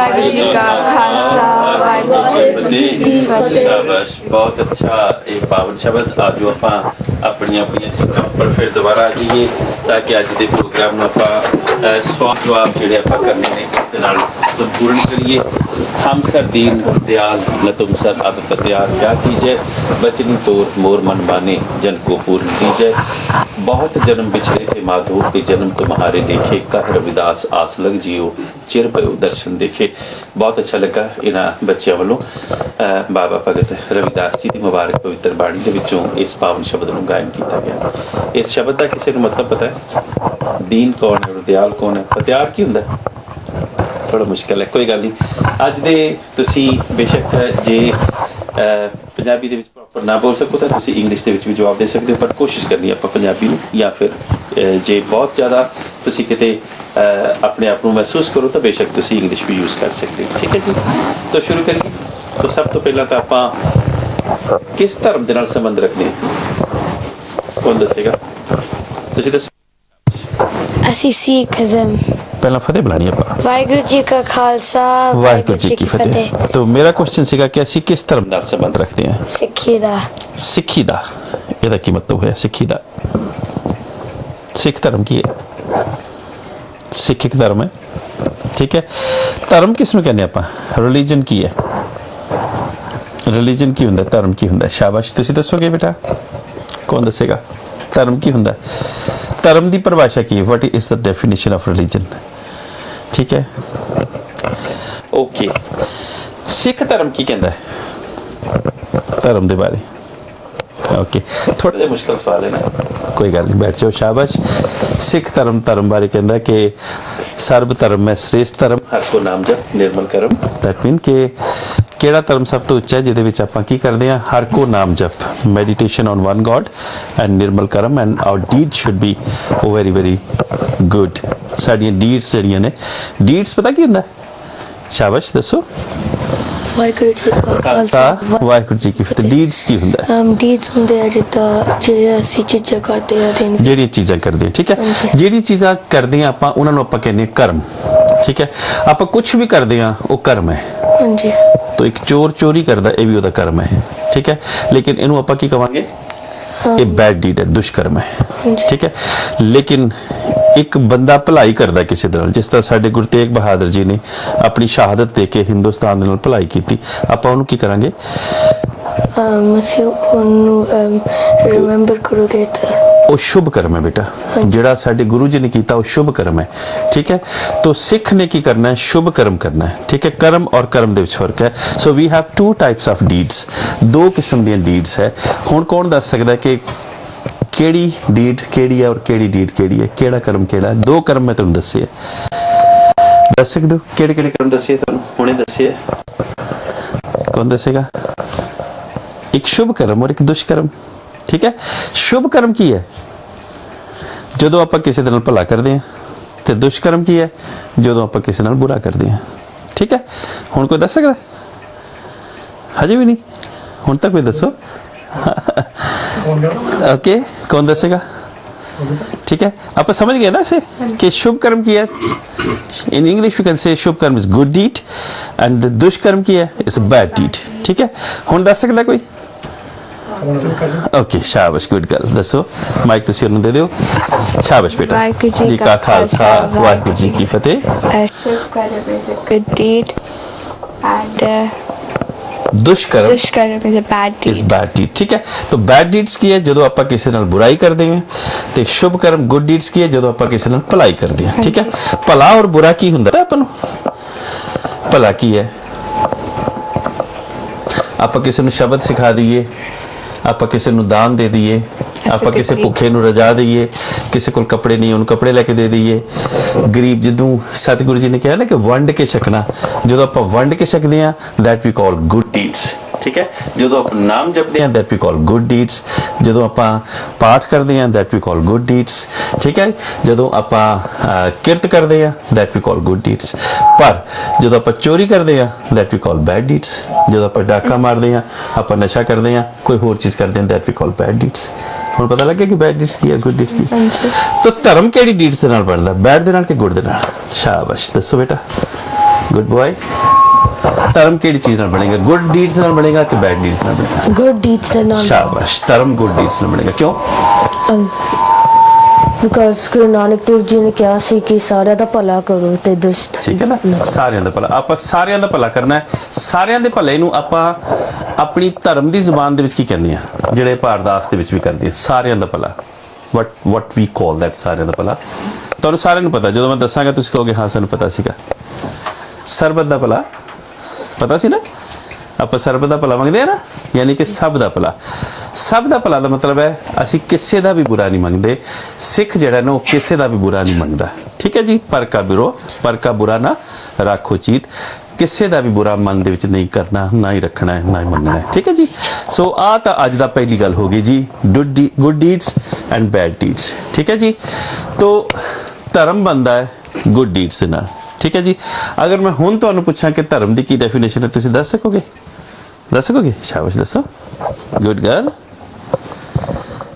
ਵਾਹਿਗੁਰੂ ਜੀ ਕਾ ਖਾਲਸਾ ਵਾਹਿਗੁਰੂ ਜੀ ਕੀ ਫਤਿਹ। शाबाश, बहुत अच्छा एक पावन शब्द। आज जो ਆਪਾਂ ਆਪਣੀਆਂ ਆਪਣੀਆਂ ਸੀਟਾਂ ਉੱਪਰ ਫਿਰ ਦੁਬਾਰਾ ਆ ਜਾਈਏ ਤਾਂ ਕਿ ਅੱਜ ਦੇ ਪ੍ਰੋਗਰਾਮ ਨੂੰ ਆਪਾਂ ਸਵਾਲ ਜਵਾਬ ਜਿਹੜੇ ਆਪਾਂ ਕਰਨੇ ਨੇ ਉਹਦੇ ਨਾਲ ਸੰਪੂਰਨ ਕਰੀਏ। हम सर दीन दयाल न तुम सर अब पत्यार क्या कीजिए, बचनी तोर मोर मन माने जन को पूर्ण कीजिए। बहुत जन्म बिछड़े थे माधो के जन्म तुम्हारे देखे, कह रविदास आस लग जियो चिर पयो दर्शन देखे। बहुत अच्छा लगा इन्हां बच्चों वालों बाबा भगत रविदास जी की मुबारक पवित्र बाणी दे विचों इस पावन शब्द नूं गायन किया गया। इस शब्द का किसी को मतलब पता है? दीन कौन है, दयाल कौन है, पत्यार की हुंदा? थोड़ा मुश्किल है, कोई गल नहीं। अज दे तुसी बेशक जे पंजाबी दे विच प्रॉपर ना बोल सको तो तुसी इंग्लिश दे विच भी जवाब दे सकते हो, पर कोशिश करनी है आपां पंजाबी नूं, या फिर जे बहुत ज़्यादा तुसी किते अपने आप नूं महसूस करो तो बेशक तुसी इंग्लिश भी यूज़ कर सकते हो। ठीक है जी, तो शुरू करिए। तो सब तो पहला तो आपां किस धर्म दे नाल संबंध रखते हैं, कौन दसेगा? तुसी दसो। ਅਸੀਂ ਸਿੱਖਜ਼ਮ। पहला फतेह बुलानी है। ਵਾਹਿਗੁਰੂ ਜੀ ਕਾ ਖਾਲਸਾ वाहिगुरू जी की फतेह। तो मेरा क्वेश्चन सीगा कि ਅਸੀਂ किस धर्म नाल संबंध रखते हैं? ਸਿੱਖੀ ਦਾ। सिखी दा, ਇਹਦਾ ਕੀ ਮਤਲਬ ਹੋਇਆ ਸਿੱਖੀ ਦਾ? ਸਿੱਖ ਧਰਮ ਕੀ ਹੈ? ਸਿੱਖ ਇੱਕ ਧਰਮ ਹੈ, ਠੀਕ ਹੈ। ਧਰਮ ਕਿਸ ਨੂੰ ਕਹਿੰਦੇ ਆਪਾਂ? ਰਿਲੀਜਨ ਕੀ ਹੈ? ਰਿਲੀਜਨ ਕੀ ਹੁੰਦਾ, ਧਰਮ ਕੀ ਹੁੰਦਾ? ਸ਼ਾਬਾਸ਼, ਤੁਸੀਂ ਦੱਸੋਗੇ ਬੇਟਾ? ਕੌਣ ਦੱਸੇਗਾ ਧਰਮ ਕੀ ਹੁੰਦਾ? ਧਰਮ ਦੀ ਪਰਿਭਾਸ਼ਾ ਕੀ ਹੈ? What is the definition of religion? ਠੀਕ ਹੈ, ਓਕੇ। ਸਿੱਖ ਧਰਮ ਕੀ ਕਹਿੰਦਾ ਹੈ ਧਰਮ ਦੇ ਬਾਰੇ? ओके, थोड़ा जिहा मुश्किल सवाल है ना, कोई गल नहीं, बैठ जाओ, शाबाश। सिख धर्म धर्म बारे कहता कि सर्व धर्म है श्रेष्ठ धर्म, हर को नाम जप निर्मल करम। दैट मीन कि ਕਿਹੜਾ ਧਰਮ ਸਭ ਤੋਂ ਉੱਚਾ ਹੈ ਜਿਹਦੇ ਵਿੱਚ ਆਪਾਂ ਕੀ ਕਰਦੇ ਹਾਂ? ਹਰ ਕੋ ਨਾਮ ਜਪ, meditation on one God and ਨਿਰਮਲ ਕਰਮ, and our deed should be very very good. ਸਾਡੀਆਂ ਡੀਡਸ ਜਿਹੜੀਆਂ ਨੇ, ਡੀਡਸ ਪਤਾ ਕੀ ਹੁੰਦਾ? ਸ਼ਾਬਾਸ਼, ਦੱਸੋ। ਵਾਹਿਗੁਰੂ ਜੀ ਕਾ ਖਾਲਸਾ ਵਾਹਿਗੁਰੂ ਜੀ ਕੀ ਫਤਿਹ। ਡੀਡਸ ਕੀ ਹੁੰਦਾ? ਡੀਡਸ ਹੁੰਦੇ ਆ ਜਿੱਦਾਂ ਜਿਹੜੇ ਅਸੀਂ ਚੀਜ਼ਾਂ ਕਰਦੇ ਆ ਦਿਨ ਜਿਹੜੀਆਂ ਚੀਜ਼ਾਂ ਕਰਦੇ ਹਾਂ, ਠੀਕ ਹੈ। ਜਿਹੜੀਆਂ ਚੀਜ਼ਾਂ ਕਰਦੇ ਹਾਂ ਆਪਾਂ ਉਹਨਾਂ ਨੂੰ ਆਪਾਂ ਕਹਿੰਦੇ ਹਾਂ ਕਰਮ, ਠੀਕ ਹੈ। ਆਪਾਂ ਕੁਝ ਵੀ ਕਰਦੇ ਹਾਂ ਉਹ ਕਰਮ ਹੈ। ਹਾਂਜੀ। तो एक चोर चोरी करता, ये भी उसका कर्म है, ठीक है। लेकिन इनू आपां की कहांगे? ये बैड डीड है, दुष्कर्म है, ठीक है। लेकिन एक बंदा भलाई करता किसी दे नाल, जिस तरह साडे गुरु तेग बहादुर जी ने अपनी शहादत दे के हिंदुस्तान दे नाल भलाई कीती, आपां उहनूं की करांगे? ਅਸੀਂ ਉਹਨੂੰ ਰਿਮੈਂਬਰ ਕਰੋਗੇ ਤਾਂ ਉਹ शुभ कर्म है बेटा, ਜਿਹੜਾ ਸਾਡੇ ਗੁਰੂ ਜੀ ਨੇ ਕੀਤਾ ਉਹ शुभ कर्म है, ठीक है। तो सिख ने की करना है? शुभ कर्म करना है, ठीक है। कर्म और कर्म ਦੇ ਵਿੱਚ ਫਰਕ ਹੈ। So we have two types of deeds, दो किस्म ਦੀਆਂ ਡੀਡਸ ਹੈ। ਹੁਣ ਕੌਣ ਦੱਸ ਸਕਦਾ ਕਿ ਕਿਹੜੀ ਡੀਡ ਕਿਹੜੀ ਹੈ ਔਰ ਕਿਹੜੀ ਡੀਡ ਕਿਹੜੀ ਹੈ, ਕਿਹੜਾ ਕਰਮ ਕਿਹੜਾ ਹੈ? ਦੋ ਕਰਮ ਮੈਂ ਤੁਹਾਨੂੰ ਦੱਸੇ, ਦੱਸ ਸਕਦੇ ਹੋ ਕਿਹੜੇ ਕਿਹੜੇ ਕਰਮ ਦੱਸੇ ਤੁਹਾਨੂੰ? ਹੁਣੇ ਦੱਸੇ, ਕੌਣ ਦੱਸੇਗਾ? एक शुभ कर्म और एक दुष्कर्म, ठीक है। शुभ कर्म की है ਜਦੋਂ ਆਪਾਂ ਕਿਸੇ ਦੇ ਨਾਲ ਭਲਾ ਕਰਦੇ ਹਾਂ, ਤੇ ਦੁਸ਼ਕਰਮ ਕੀ ਹੈ ਜਦੋਂ ਆਪਾਂ ਕਿਸੇ ਨਾਲ ਬੁਰਾ ਕਰਦੇ ਹਾਂ, ਠੀਕ ਹੈ। ਹੁਣ ਕੋਈ ਦੱਸ ਸਕਦਾ? ਹਜੇ ਵੀ ਨਹੀਂ? ਹੁਣ ਤੱਕ ਕੋਈ ਦੱਸੋ। ओके, कौन दसेगा? ठीक है, आप समझ गए ना इसे कि शुभ कर्म की है? In English we can say शुभ कर्म इज गुड डीड एंड दुष्कर्म की है इज बैड डीड, ठीक है। हुण दस सकदा कोई? ओके, शाबाश, गुड गर्ल। दसो, माइक तुसीं उन्हें दे दिओ। शाबाश बेटा। वाहिगुरू जी का खालसा वाहिगुरू जी की फतेह। शुभ कर्म is a good deed and दुष्कर्म is a bad is deed. Bad deed, ठीक है। तो बैड डीड्स की है ਜਦੋਂ ਆਪਾਂ ਕਿਸੇ ਨਾਲ ਬੁਰਾਈ ਕਰਦੇ ਹਾਂ, ਤੇ ਸ਼ੁਭ ਕਰਮ ਗੁੱਡ ਡੀਡਸ ਕੀ ਹੈ ਜਦੋਂ ਆਪਾਂ ਕਿਸੇ ਨਾਲ ਭਲਾਈ ਕਰਦੇ ਹਾਂ, ਠੀਕ ਹੈ। ਭਲਾ ਔਰ ਬੁਰਾ ਕੀ ਹੁੰਦਾ ਆਪਾਂ ਨੂੰ? ਭਲਾ ਕੀ ਹੈ? ਆਪਾਂ ਕਿਸੇ ਨੂੰ ਸ਼ਬਦ ਸਿਖਾ ਦਈਏ, ਆਪਾਂ ਕਿਸੇ ਨੂੰ ਦਾਨ ਦੇ ਦਈਏ, ਆਪਾਂ ਕਿਸੇ ਭੁੱਖੇ ਨੂੰ ਰਜਾ ਦਈਏ, ਕਿਸੇ ਕੋਲ ਕੱਪੜੇ ਨਹੀਂ ਉਹਨੂੰ ਕੱਪੜੇ ਲੈ ਕੇ ਦੇ ਦਈਏ, ਗਰੀਬ ਜਦੋਂ ਸਤਿਗੁਰੂ ਜੀ ਨੇ ਕਿਹਾ ਨਾ ਕਿ ਵੰਡ ਕੇ ਛਕਣਾ, ਜਦੋਂ ਆਪਾਂ ਵੰਡ ਕੇ ਛਕਦੇ ਹਾਂ that we call good deeds, ਠੀਕ ਹੈ। ਜਦੋਂ ਆਪਾਂ ਨਾਮ ਜਪਦੇ ਹਾਂ that we call good deeds, ਜਦੋਂ ਆਪਾਂ ਪਾਠ ਕਰਦੇ ਹਾਂ that we call good deeds, ਠੀਕ ਹੈ। ਜਦੋਂ ਆਪਾਂ ਕਿਰਤ ਕਰਦੇ ਹਾਂ that we call good deeds, ਪਰ ਜਦੋਂ ਆਪਾਂ ਚੋਰੀ ਕਰਦੇ ਹਾਂ that we call bad deeds, ਜਦੋਂ ਆਪਾਂ ਡਾਕਾ ਮਾਰਦੇ ਹਾਂ, ਆਪਾਂ ਨਸ਼ਾ ਕਰਦੇ ਹਾਂ, ਕੋਈ ਹੋਰ ਚੀਜ਼ ਕਰਦੇ ਹਾਂ that we call bad deeds। ਹੁਣ ਪਤਾ ਲੱਗਿਆ ਕਿ ਬੈਡ ਡੀਡਸ ਕੀ ਹੈ, ਗੁੱਡ ਡੀਡਸ ਕੀ? ਤਾਂ ਧਰਮ ਕਿਹੜੀ ਡੀਡਸ ਦੇ ਨਾਲ ਬਣਦਾ, ਬੈਡ ਦੇ ਨਾਲ ਕਿ ਗੁੱਡ ਦੇ ਨਾਲ? ਸ਼ਾਬਾਸ਼, ਦੱਸੋ ਬੇਟਾ, ਗੁੱਡ ਬॉय। ਧਰਮ ਕਿਹੜੀ ਚੀਜ਼ ਨਾਲ ਬਣੇਗਾ? ਗੁੱਡ ਡੀਡਸ ਨਾਲ ਬਣੇਗਾ ਕਿ ਬੈਡ ਡੀਡਸ ਨਾਲ ਬਣੇਗਾ? good deeds ਦੇ ਨਾਲ ਸ਼ਾਬਾਸ਼, ਧਰਮ ਗੁੱਡ ਡੀਡਸ ਨਾਲ ਬਣੇਗਾ। ਕਿਉਂ? ਬਿਕਾਜ਼ ਗੁਰੂ ਨਾਨਕ ਦੇਵ ਜੀ ਨੇ ਕਿਹਾ ਸੀ ਕਿ ਸਾਰਿਆਂ ਦਾ ਭਲਾ ਕਰੋ ਤੇ ਦੁਸ਼ਟ ਠੀਕ ਹੈ ਨਾ, ਸਾਰਿਆਂ ਦਾ ਭਲਾ। ਆਪਾਂ ਸਾਰਿਆਂ ਦਾ ਭਲਾ ਕਰਨਾ ਹੈ। ਸਾਰਿਆਂ ਦੇ ਭਲੇ ਨੂੰ ਆਪਾਂ ਆਪਣੀ ਧਰਮ ਦੀ ਜ਼ੁਬਾਨ ਦੇ ਵਿੱਚ ਕੀ ਕਹਿੰਦੇ ਆ, ਜਿਹੜੇ ਪਾਰਦਾਸ ਦੇ ਵਿੱਚ ਵੀ ਕਰਦੇ ਆ, ਸਾਰਿਆਂ ਦਾ ਭਲਾ। what we call that, ਸਾਰਿਆਂ ਦਾ ਭਲਾ। ਤੁਹਾਨੂੰ ਸਾਰਿਆਂ ਨੂੰ ਪਤਾ, ਜਦੋਂ ਮੈਂ ਦੱਸਾਂਗਾ ਤੁਸੀਂ ਕਹੋਗੇ ਹਾਂ ਸਾਨੂੰ ਪਤਾ ਸੀਗਾ। ਸਰਬਤ ਦਾ ਭਲਾ ਪਤਾ ਸੀ ਨਾ, ਆਪਾਂ ਸਰਬਤ ਦਾ ਭਲਾ ਮੰਗਦੇ ਆ ਨਾ, ਯਾਨੀ ਕਿ ਸਭ ਦਾ ਭਲਾ। ਸਭ ਦਾ ਭਲਾ ਦਾ ਮਤਲਬ ਹੈ ਅਸੀਂ ਕਿਸੇ ਦਾ ਵੀ ਬੁਰਾ ਨਹੀਂ ਮੰਗਦੇ। ਸਿੱਖ ਜਿਹੜਾ ਨਾ ਉਹ ਕਿਸੇ ਦਾ ਵੀ ਬੁਰਾ ਨਹੀਂ ਮੰਗਦਾ। ਠੀਕ ਹੈ ਜੀ, ਪਰ ਕਾ ਬੁਰਾ ਨਾ ਰੱਖੋ ਚੀਤ। ਕਿਸੇ ਦਾ ਵੀ ਬੁਰਾ ਮਨ ਦੇ ਵਿੱਚ ਨਹੀਂ ਕਰਨਾ, ਨਾ ਹੀ ਰੱਖਣਾ ਹੈ, ਨਾ ਹੀ ਮੰਗਣਾ ਹੈ। ਠੀਕ ਹੈ ਜੀ। ਸੋ ਆ ਤਾਂ ਅੱਜ ਦਾ ਪਹਿਲੀ ਗੱਲ ਹੋ ਗਈ ਜੀ, good deeds and bed deeds. ਠੀਕ ਹੈ ਜੀ। ਤੋ ਧਰਮ ਬਣਦਾ ਹੈ ਗੁੱਡ ਡੀਡਸ ਦੇ ਨਾਲ। ਠੀਕ ਹੈ ਜੀ। ਅਗਰ ਮੈਂ ਹੁਣ ਤੁਹਾਨੂੰ ਪੁੱਛਾਂ ਕਿ ਧਰਮ ਦੀ ਕੀ ਡੈਫੀਨੇਸ਼ਨ ਹੈ, ਤੁਸੀਂ ਦੱਸ ਸਕੋਗੇ? ਦੱਸ ਸਕੋਗੇ? ਸ਼ਾਬਾਸ਼, ਦੱਸੋ। ਗੁੱਡ ਗਰਲ,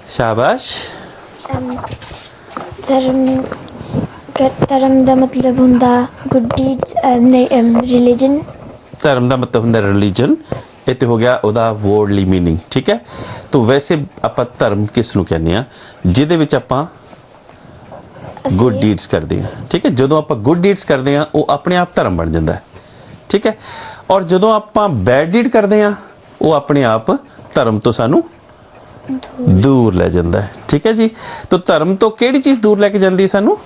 ਸ਼ਾਬਾਸ਼। ਧਰਮ ਦਾ ਮਤਲਬ ਹੁੰਦਾ ਗੁੱਡ ਡੀਡਸ ਰਿਲੀਜਨ। ਧਰਮ ਦਾ ਮਤਲਬ ਹੁੰਦਾ ਰਿਲੀਜਨ। ਇਹ ਤੇ ਹੋ ਗਿਆ ਉਹਦਾ ਵਰਡਲੀ ਮੀਨਿੰਗ। ਠੀਕ ਹੈ। ਤਾਂ ਵੈਸੇ ਆਪਾਂ ਧਰਮ ਕਿਸ ਨੂੰ ਕਹਿੰਦੇ ਆ? ਜਿਹਦੇ ਵਿੱਚ ਆਪਾਂ ਗੁੱਡ ਡੀਡਸ ਕਰਦੇ ਹਾਂ। ਠੀਕ ਹੈ। ਜਦੋਂ ਆਪਾਂ ਗੁੱਡ ਡੀਡਸ ਕਰਦੇ ਹਾਂ ਉਹ ਆਪਣੇ ਆਪ ਧਰਮ ਬਣ ਜਾਂਦਾ ਹੈ। ਠੀਕ ਹੈ। ਔਰ ਜਦੋਂ ਆਪਾਂ ਬੈਡ ਡੀਡ ਕਰਦੇ ਹਾਂ ਉਹ ਆਪਣੇ ਆਪ ਧਰਮ ਤੋਂ ਸਾਨੂੰ ਦੂਰ ਲੈ ਜਾਂਦਾ ਹੈ। ਠੀਕ ਹੈ ਜੀ। ਤਾਂ ਧਰਮ ਤੋਂ ਕਿਹੜੀ ਚੀਜ਼ ਦੂਰ ਲੈ ਕੇ ਜਾਂਦੀ ਹੈ ਸਾਨੂੰ?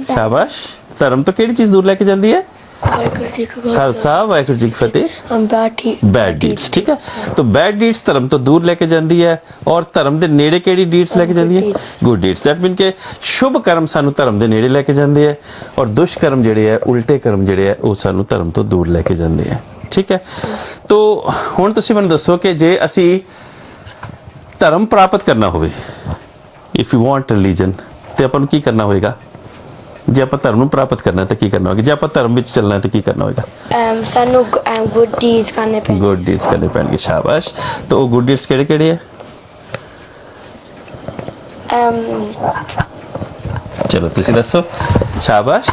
ਸ਼ਾਬਾਸ਼। ਧਰਮ ਤੋਂ ਕਿਹੜੀ ਚੀਜ਼ ਦੂਰ ਲੈ ਕੇ ਜਾਂਦੀ ਹੈ? ਖਾਲਸਾ ਵਾਹਿਗੁਰੂ ਜੀ ਕੀ ਫਤਿਹ। Bad deeds. ਠੀਕ ਹੈ। ਤਾਂ ਬੈਡ ਡੀਡਸ ਧਰਮ ਤੋਂ ਦੂਰ ਲੈ ਕੇ ਜਾਂਦੀ ਹੈ ਔਰ ਧਰਮ ਦੇ ਨੇੜੇ ਕਿਹੜੀ ਡੀਡਸ ਲੈ ਕੇ ਜਾਂਦੀ ਹੈ? Good deeds. ਦੈਟ ਮੀਨ ਕਿ ਸ਼ੁਭ ਕਰਮ ਸਾਨੂੰ ਧਰਮ ਦੇ ਨੇੜੇ ਲੈ ਕੇ ਜਾਂਦੇ ਹੈ ਔਰ ਦੁਸ਼ਕਰਮ ਜਿਹੜੇ ਹੈ, ਉਲਟੇ ਕਰਮ ਜਿਹੜੇ ਹੈ ਉਹ ਸਾਨੂੰ ਧਰਮ ਤੋਂ ਦੂਰ ਲੈ ਕੇ ਜਾਂਦੇ ਹੈ। ਠੀਕ ਹੈ। ਤਾਂ ਹੁਣ ਤੁਸੀਂ ਮੈਨੂੰ ਦੱਸੋ ਕਿ ਜੇ ਅਸੀਂ ਧਰਮ ਪ੍ਰਾਪਤ ਕਰਨਾ ਹੋਵੇ, ਇਫ ਯੂ ਵਾਂਟ ਰਿਲੀਜਨ, ਤੇ ਆਪਾਂ ਨੂੰ ਕੀ ਕਰਨਾ ਹੋਏਗਾ? ਜੇ ਆਪਾਂ ਧਰਮ ਨੂੰ ਪ੍ਰਾਪਤ ਕਰਨਾ ਤਾਂ ਕੀ ਕਰਨਾ ਹੋਏਗਾ? ਜੇ ਆਪਾਂ ਧਰਮ ਵਿੱਚ ਚੱਲਣਾ ਤਾਂ ਕੀ ਕਰਨਾ ਹੋਏਗਾ? ਸਾਨੂੰ ਗੁੱਡ ਡੀਡਸ ਕਰਨੇ ਪੈਣਗੇ। ਗੁੱਡ ਡੀਡਸ ਕਰਨੇ ਪੈਣਗੇ। ਸ਼ਾਬਾਸ਼। ਤਾਂ ਉਹ ਗੁੱਡ ਡੀਡਸ ਕਿਹੜੇ ਕਿਹੜੇ ਹੈ? ਚਲੋ ਤੁਸੀਂ ਦੱਸੋ। ਸ਼ਾਬਾਸ਼।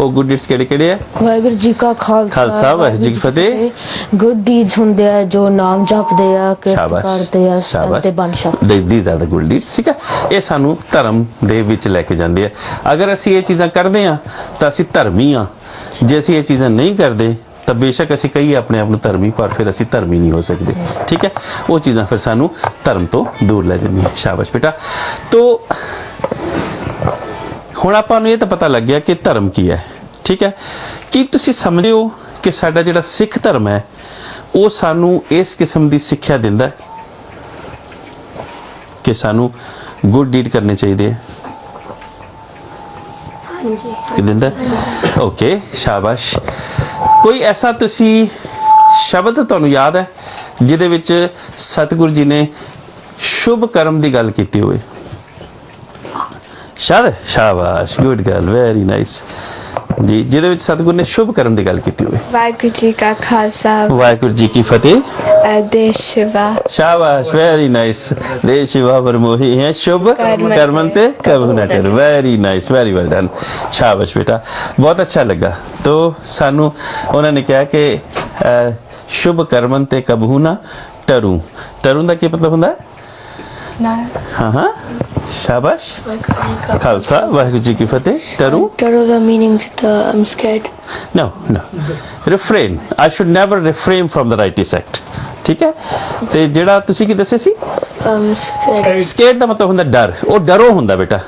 ਉਹ ਗੁੱਡ ਡੀਡਸ ਕਿਹੜੇ ਕਿਹੜੇ ਹੈ? ਵਾਹਿਗੁਰੂ ਜੀ ਕਾ ਖਾਲਸਾ ਵਾਹਿਗੁਰੂ ਜੀ ਕੀ ਫਤਿਹ। ਗੁੱਡ ਡੀਡਸ ਹੁੰਦੇ ਆ ਜੋ ਨਾਮ ਜਪਦੇ ਆ, ਕਿਰਤ ਕਰਦੇ ਆ ਤੇ ਬਣ ਸਕਦੇ। these are the good deeds। ਠੀਕ ਹੈ। ਇਹ ਸਾਨੂੰ ਧਰਮ ਦੇ ਵਿੱਚ ਲੈ ਕੇ ਜਾਂਦੇ ਆ। ਅਗਰ ਅਸੀਂ ਇਹ ਚੀਜ਼ਾਂ ਕਰਦੇ ਆ ਤਾਂ ਅਸੀਂ ਧਰਮੀ ਆ। ਜੇ ਅਸੀਂ ਇਹ ਚੀਜ਼ਾਂ ਨਹੀਂ ਕਰਦੇ ਤਾਂ ਬੇਸ਼ੱਕ ਅਸੀਂ ਕਹੀਏ ਆਪਣੇ ਆਪ ਨੂੰ ਧਰਮੀ, ਪਰ ਫਿਰ ਅਸੀਂ ਧਰਮੀ ਨਹੀਂ ਹੋ ਸਕਦੇ। ਠੀਕ ਹੈ। ਉਹ ਚੀਜ਼ਾਂ ਫਿਰ ਸਾਨੂੰ ਧਰਮ ਤੋਂ ਦੂਰ ਲੈ ਜਾਂਦੀਆਂ। ਸ਼ਾਬਾਸ਼ ਬੇਟਾ। ਤੋ ਹੁਣ ਆਪਾਂ ਨੂੰ ਇਹ ਤਾਂ ਪਤਾ ਲੱਗ ਗਿਆ ਕਿ ਧਰਮ ਕੀ ਹੈ। ਠੀਕ ਹੈ। ਕੀ ਤੁਸੀਂ ਸਮਝਦੇ ਹੋ ਕਿ ਸਾਡਾ ਜਿਹੜਾ ਸਿੱਖ ਧਰਮ ਹੈ ਉਹ ਸਾਨੂੰ ਇਸ ਕਿਸਮ ਦੀ ਸਿੱਖਿਆ ਦਿੰਦਾ ਹੈ ਕਿ ਸਾਨੂੰ ਗੁੱਡ ਡੀਡ ਕਰਨੇ ਚਾਹੀਦੇ ਹੈ? ਹਾਂਜੀ। ਕਿ ਦਿੰਦਾ? ਓਕੇ, ਸ਼ਾਬਾਸ਼। ਕੋਈ ਐਸਾ ਤੁਸੀਂ ਸ਼ਬਦ ਤੁਹਾਨੂੰ ਯਾਦ ਹੈ ਜਿਹਦੇ ਵਿੱਚ ਸਤਿਗੁਰੂ ਜੀ ਨੇ ਸ਼ੁਭ ਕਰਮ ਦੀ ਗੱਲ ਕੀਤੀ ਹੋਵੇ? ਸ਼ਾਬਾਸ਼, ਗੁੱਡ ਗਰਲ, ਵੈਰੀ ਨਾਈਸ ਜੀ। ਜਿਹਦੇ ਵਿੱਚ ਸਤਿਗੁਰੂ ਨੇ ਸ਼ੁਭ ਕਰਮ ਦੀ ਗੱਲ ਕੀਤੀ ਹੋਵੇ? ਵਾਹਿਗੁਰੂ ਜੀ ਕਾ ਖਾਲਸਾ ਵਾਹਿਗੁਰੂ ਜੀ ਕੀ ਫਤਿਹ। ਦੇਸ਼ ਸੇਵਾ। शाबाश, वेरी नाइस। देश सेवा पर मोही है, शुभ कर्मंते कबू न डर। Very nice, very well done. शाबाश बेटा, बहुत अच्छा लगा। तो सानू उन्होंने कहा कि शुभ कर्मंते कबू ना टरू। टरू का क्या मतलब होता है? हाँ हाँ, शाबाश। खालसा वाहिगुरू जी की फतेह। Taru? Taro the meaning that I'm scared. No, no. Refrain. I should never refrain from the righteous act. ठीक है। ਤੇ ਜਿਹੜਾ ਤੁਸੀਂ ਕੀ ਦੱਸਿਆ ਸੀ? Scared. ਸਕੇਅਰਡ ਦਾ ਮਤਲਬ ਹੁੰਦਾ ਡਰ। ਉਹ ਡਰੋਂ ਹੁੰਦਾ ਬੇਟਾ।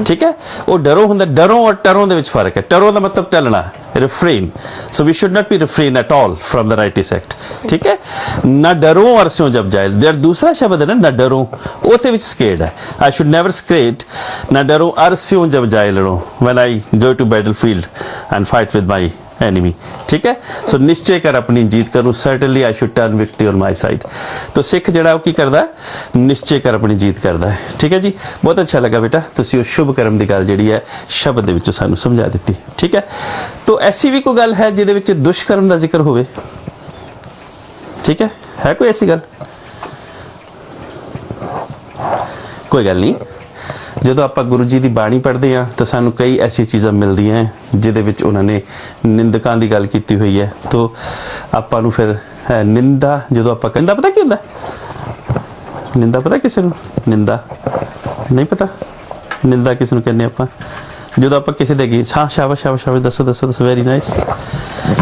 ਠੀਕ ਹੈ। ਉਹ ਡਰੋਂ ਹੁੰਦਾ। ਡਰੋਂ ਔਰ ਟਰੋਂ ਦੇ ਵਿੱਚ ਫਰਕ ਹੈ। ਟਰੋਂ ਦਾ ਮਤਲਬ ਟਲਣਾ, refrain. So we should not be refrain at all from the righteous act. ठीक है। ना डरो और स्यों जब जाए। जब दूसरा शब्द है ना डरो, उसके ਵਿੱਚ scared है। I should never scared, ना डरो और स्यों जब जाए लड़ो, when I go to battlefield and fight with my enemy। ठीक है। सो निश्चय कर अपनी जीत करूं, certainly I should turn victory on my side। तो सिख ਜਿਹੜਾ ਉਹ ਕੀ ਕਰਦਾ ਹੈ? ਨਿਸ਼ਚੈ ਕਰ ਆਪਣੀ ਜੀਤ ਕਰਦਾ ਹੈ। ਠੀਕ ਹੈ ਜੀ। ਬਹੁਤ ਅੱਛਾ ਲੱਗਾ ਬੇਟਾ, ਤੁਸੀਂ ਉਹ ਸ਼ੁਭ ਕਰਮ ਦੀ ਗੱਲ ਜਿਹੜੀ ਹੈ ਸ਼ਬਦ ਦੇ ਵਿੱਚੋਂ ਸਾਨੂੰ ਸਮਝਾ ਦਿੱਤੀ। ਠੀਕ ਹੈ। तो ऐसी भी कोई गल है ਜਿਹਦੇ ਵਿੱਚ ਦੁਸ਼ਕਰਮ ਦਾ ਜ਼ਿਕਰ ਹੋਵੇ? ठीक है कोई ऐसी गल? कोई गल नहीं। ਜਦੋਂ ਆਪਾਂ ਗੁਰੂ ਜੀ ਦੀ ਬਾਣੀ ਪੜ੍ਹਦੇ ਹਾਂ ਤਾਂ ਸਾਨੂੰ ਕਈ ਐਸੀ ਚੀਜ਼ਾਂ ਮਿਲਦੀਆਂ ਹੈ ਜਿਹਦੇ ਵਿੱਚ ਉਹਨਾਂ ਨੇ ਨਿੰਦਕਾਂ ਦੀ ਗੱਲ ਕੀਤੀ ਹੋਈ ਹੈ। ਤਾਂ ਆਪਾਂ ਨੂੰ ਫਿਰ ਨਿੰਦਾ ਜਦੋਂ ਆਪਾਂ ਕਹਿੰਦਾ, ਪਤਾ ਕੀ ਹੁੰਦਾ ਨਿੰਦਾ? ਪਤਾ ਕਿਸੇ ਨੂੰ ਨਿੰਦਾ ਨਹੀਂ ਪਤਾ? ਨਿੰਦਾ ਕਿਸ ਨੂੰ ਕਹਿੰਦੇ ਆਪਾਂ? ਜਦੋਂ ਆਪਾਂ ਕਿਸੇ ਦੇ ਅੱਗੇ ਹਾਂ ਸ਼ਾਬਾਸ਼ ਸ਼ਾਬਾਸ਼ ਸ਼ਾਬਾਸ਼ ਦੱਸੋ ਦੱਸੋ ਦੱਸੋ, very nice,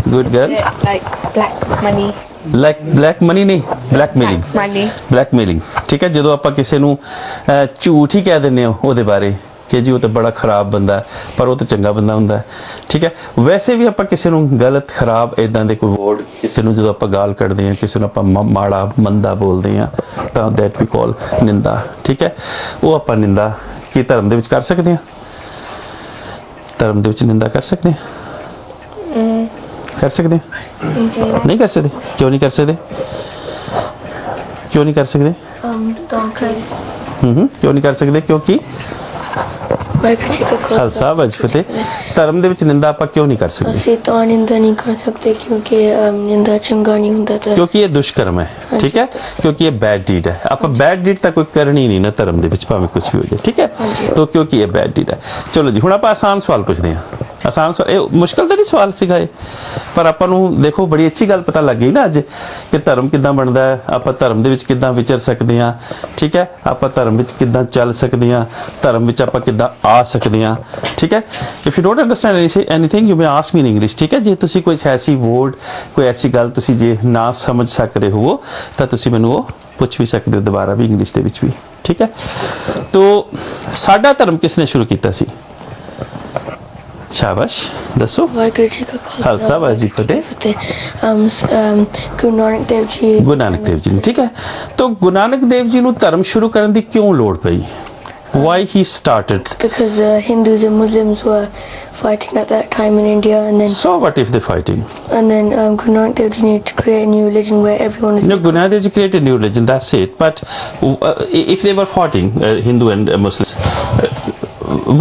good girl. Like black money. Like black money ਨਹੀਂ, ਬਲੈਕਮੇਲਿੰਗ। Money. ਬਲੈਕਮੇਲਿੰਗ, ਠੀਕ ਹੈ। ਜਦੋਂ ਆਪਾਂ ਕਿਸੇ ਨੂੰ ਝੂਠ ਹੀ ਕਹਿ ਦਿੰਦੇ ਹਾਂ ਉਹਦੇ ਬਾਰੇ ਕਿ ਜੀ ਉਹ ਤਾਂ ਬੜਾ ਖਰਾਬ ਬੰਦਾ ਪਰ ਉਹ ਤਾਂ ਚੰਗਾ ਬੰਦਾ ਹੁੰਦਾ, ਠੀਕ ਹੈ। ਵੈਸੇ ਵੀ ਆਪਾਂ ਕਿਸੇ ਨੂੰ ਗਲਤ ਖਰਾਬ ਇਦਾਂ ਦੇ ਕੋਈ ਵਰਡ, ਕਿਸੇ ਨੂੰ ਜਦੋਂ ਆਪਾਂ ਗਾਲ ਕੱਢਦੇ ਹਾਂ, ਕਿਸੇ ਨੂੰ ਆਪਾਂ ਮਾੜਾ ਮੰਦਾ ਬੋਲਦੇ ਹਾਂ ਤਾਂ ਦੈਟ ਵੀ ਕਾਲ ਨਿੰਦਾ, ਠੀਕ ਹੈ। ਉਹ ਆਪਾਂ ਨਿੰਦਾ ਕੀ ਧਰਮ ਦੇ ਵਿੱਚ ਕਰ ਸਕਦੇ ਹਾਂ? ਧਰਮ ਦੇ ਵਿੱਚ ਨਿੰਦਾ ਕਰ ਸਕਦੇ ਹਾਂ? ਕਰ ਸਕਦੇ ਨਹੀਂ ਕਰ ਸਕਦੇ? ਕਿਉਂ ਨਹੀਂ ਕਰ ਸਕਦੇ? ਕਿਉਂ ਨਹੀਂ ਕਰ ਸਕਦੇ? ਕਿਉਂ ਨਹੀਂ ਕਰ ਸਕਦੇ? ਕਿਉਂਕਿ ਖਾਲਸਾ ਵਾਹਿਗੁਰੂ ਫਤਿਹ। ਧਰਮ ਦੇ ਵਿੱਚ ਨਿੰਦਾ ਆਪਾਂ ਕਿਉਂ ਨਹੀਂ ਕਰ ਸਕਦੇ? ਅਸੀਂ ਤਾਂ ਨਿੰਦਾ ਨਹੀਂ ਕਰ ਸਕਦੇ ਕਿਉਂਕਿ ਨਿੰਦਾ ਚੰਗਾ ਨਹੀਂ ਹੁੰਦਾ ਤਾਂ ਕਿਉਂਕਿ ਇਹ ਦੁਸ਼ਕਰਮ ਹੈ, ਠੀਕ ਹੈ। ਕਿਉਂਕਿ ਇਹ ਬੈਡ ਡੀਡ ਹੈ। ਆਪਾਂ ਬੈਡ ਡੀਡ ਤਾਂ ਕੋਈ ਕਰਨੀ ਨਹੀਂ ਨਾ ਧਰਮ ਦੇ ਵਿੱਚ, ਭਾਵੇਂ ਕੁਝ ਵੀ ਹੋ ਜਾਏ, ਠੀਕ ਹੈ। ਤਾਂ ਕਿਉਂਕਿ ਇਹ ਬੈਡ ਡੀਡ ਹੈ। ਚਲੋ ਜੀ, ਹੁਣ ਆਪਾਂ ਆਸਾਨ ਸਵਾਲ ਪੁੱਛਦੇ ਹਾਂ। ਆਸਾਨ ਸਵਾਲ, ਇਹ ਮੁਸ਼ਕਲ ਤਾਂ ਨਹੀਂ ਸਵਾਲ ਸੀਗਾ ਇਹ, ਪਰ ਆਪਾਂ ਨੂੰ ਦੇਖੋ ਬੜੀ ਅੱਛੀ ਗੱਲ ਪਤਾ ਲੱਗ ਗਈ ਨਾ ਅੱਜ ਕਿ ਧਰਮ ਕਿੱਦਾਂ ਬਣਦਾ ਹੈ, ਆਪਾਂ ਧਰਮ ਦੇ ਵਿੱਚ ਕਿੱਦਾਂ ਵਿਚਰ ਸਕਦੇ ਹਾਂ, ਠੀਕ ਹੈ। ਆਪਾਂ ਧਰਮ ਵਿੱਚ ਕਿੱਦਾਂ ਚੱਲ ਸਕਦੇ ਹਾਂ, ਧਰਮ ਵਿੱਚ ਆਪਾਂ ਕਿੱਦਾਂ ਆ ਸਕਦੇ ਹਾਂ, ਠੀਕ ਹੈ। If you don't understand anything you may ask me in English, ਠੀਕ ਹੈ। ਜੇ ਤੁਸੀਂ ਕੋਈ ਐਸੀ ਵਰਡ, ਕੋਈ ਐਸੀ ਗੱਲ ਤੁਸੀਂ ਜੇ ਨਾ ਸਮਝ ਸਕ ਰਹੇ ਹੋ ਤਾਂ ਤੁਸੀਂ ਮੈਨੂੰ ਉਹ ਪੁੱਛ ਵੀ ਸਕਦੇ ਹੋ ਦੁਬਾਰਾ ਵੀ ਇੰਗਲਿਸ਼ ਦੇ ਵਿੱਚ ਵੀ, ਠੀਕ ਹੈ। ਤੋ ਸਾਡਾ ਧਰਮ ਕਿਸ ਨੇ ਸ਼ੁਰੂ ਕੀਤਾ ਸੀ? ਸ਼ਾਬਾਸ਼, ਦੱਸੋ। ਵਾਹਿਗੁਰੂ ਜੀ ਕਾ ਖਾਲਸਾ ਵਾਹਿਗੁਰੂ ਜੀ ਕੀ ਫਤਿਹ। ਗੁਰੂ ਨਾਨਕ ਦੇਵ ਜੀ। ਗੁਰੂ ਨਾਨਕ ਦੇਵ ਜੀ ਨੇ, ਠੀਕ ਹੈ। ਤਾਂ ਗੁਰੂ ਨਾਨਕ ਦੇਵ ਜੀ ਨੂੰ ਧਰਮ ਸ਼ੁਰੂ ਕਰਨ ਦੀ ਕਿਉਂ ਲੋੜ ਪਈ? Why he started? Because Hindus and Muslims were fighting at that time in India, and then So what if they're fighting? and then Guru Nanak Dev Ji needed to create a new religion where everyone is No, Guru Nanak Dev Ji created a new religion, that's it. But if they were fighting, Hindu and Muslims,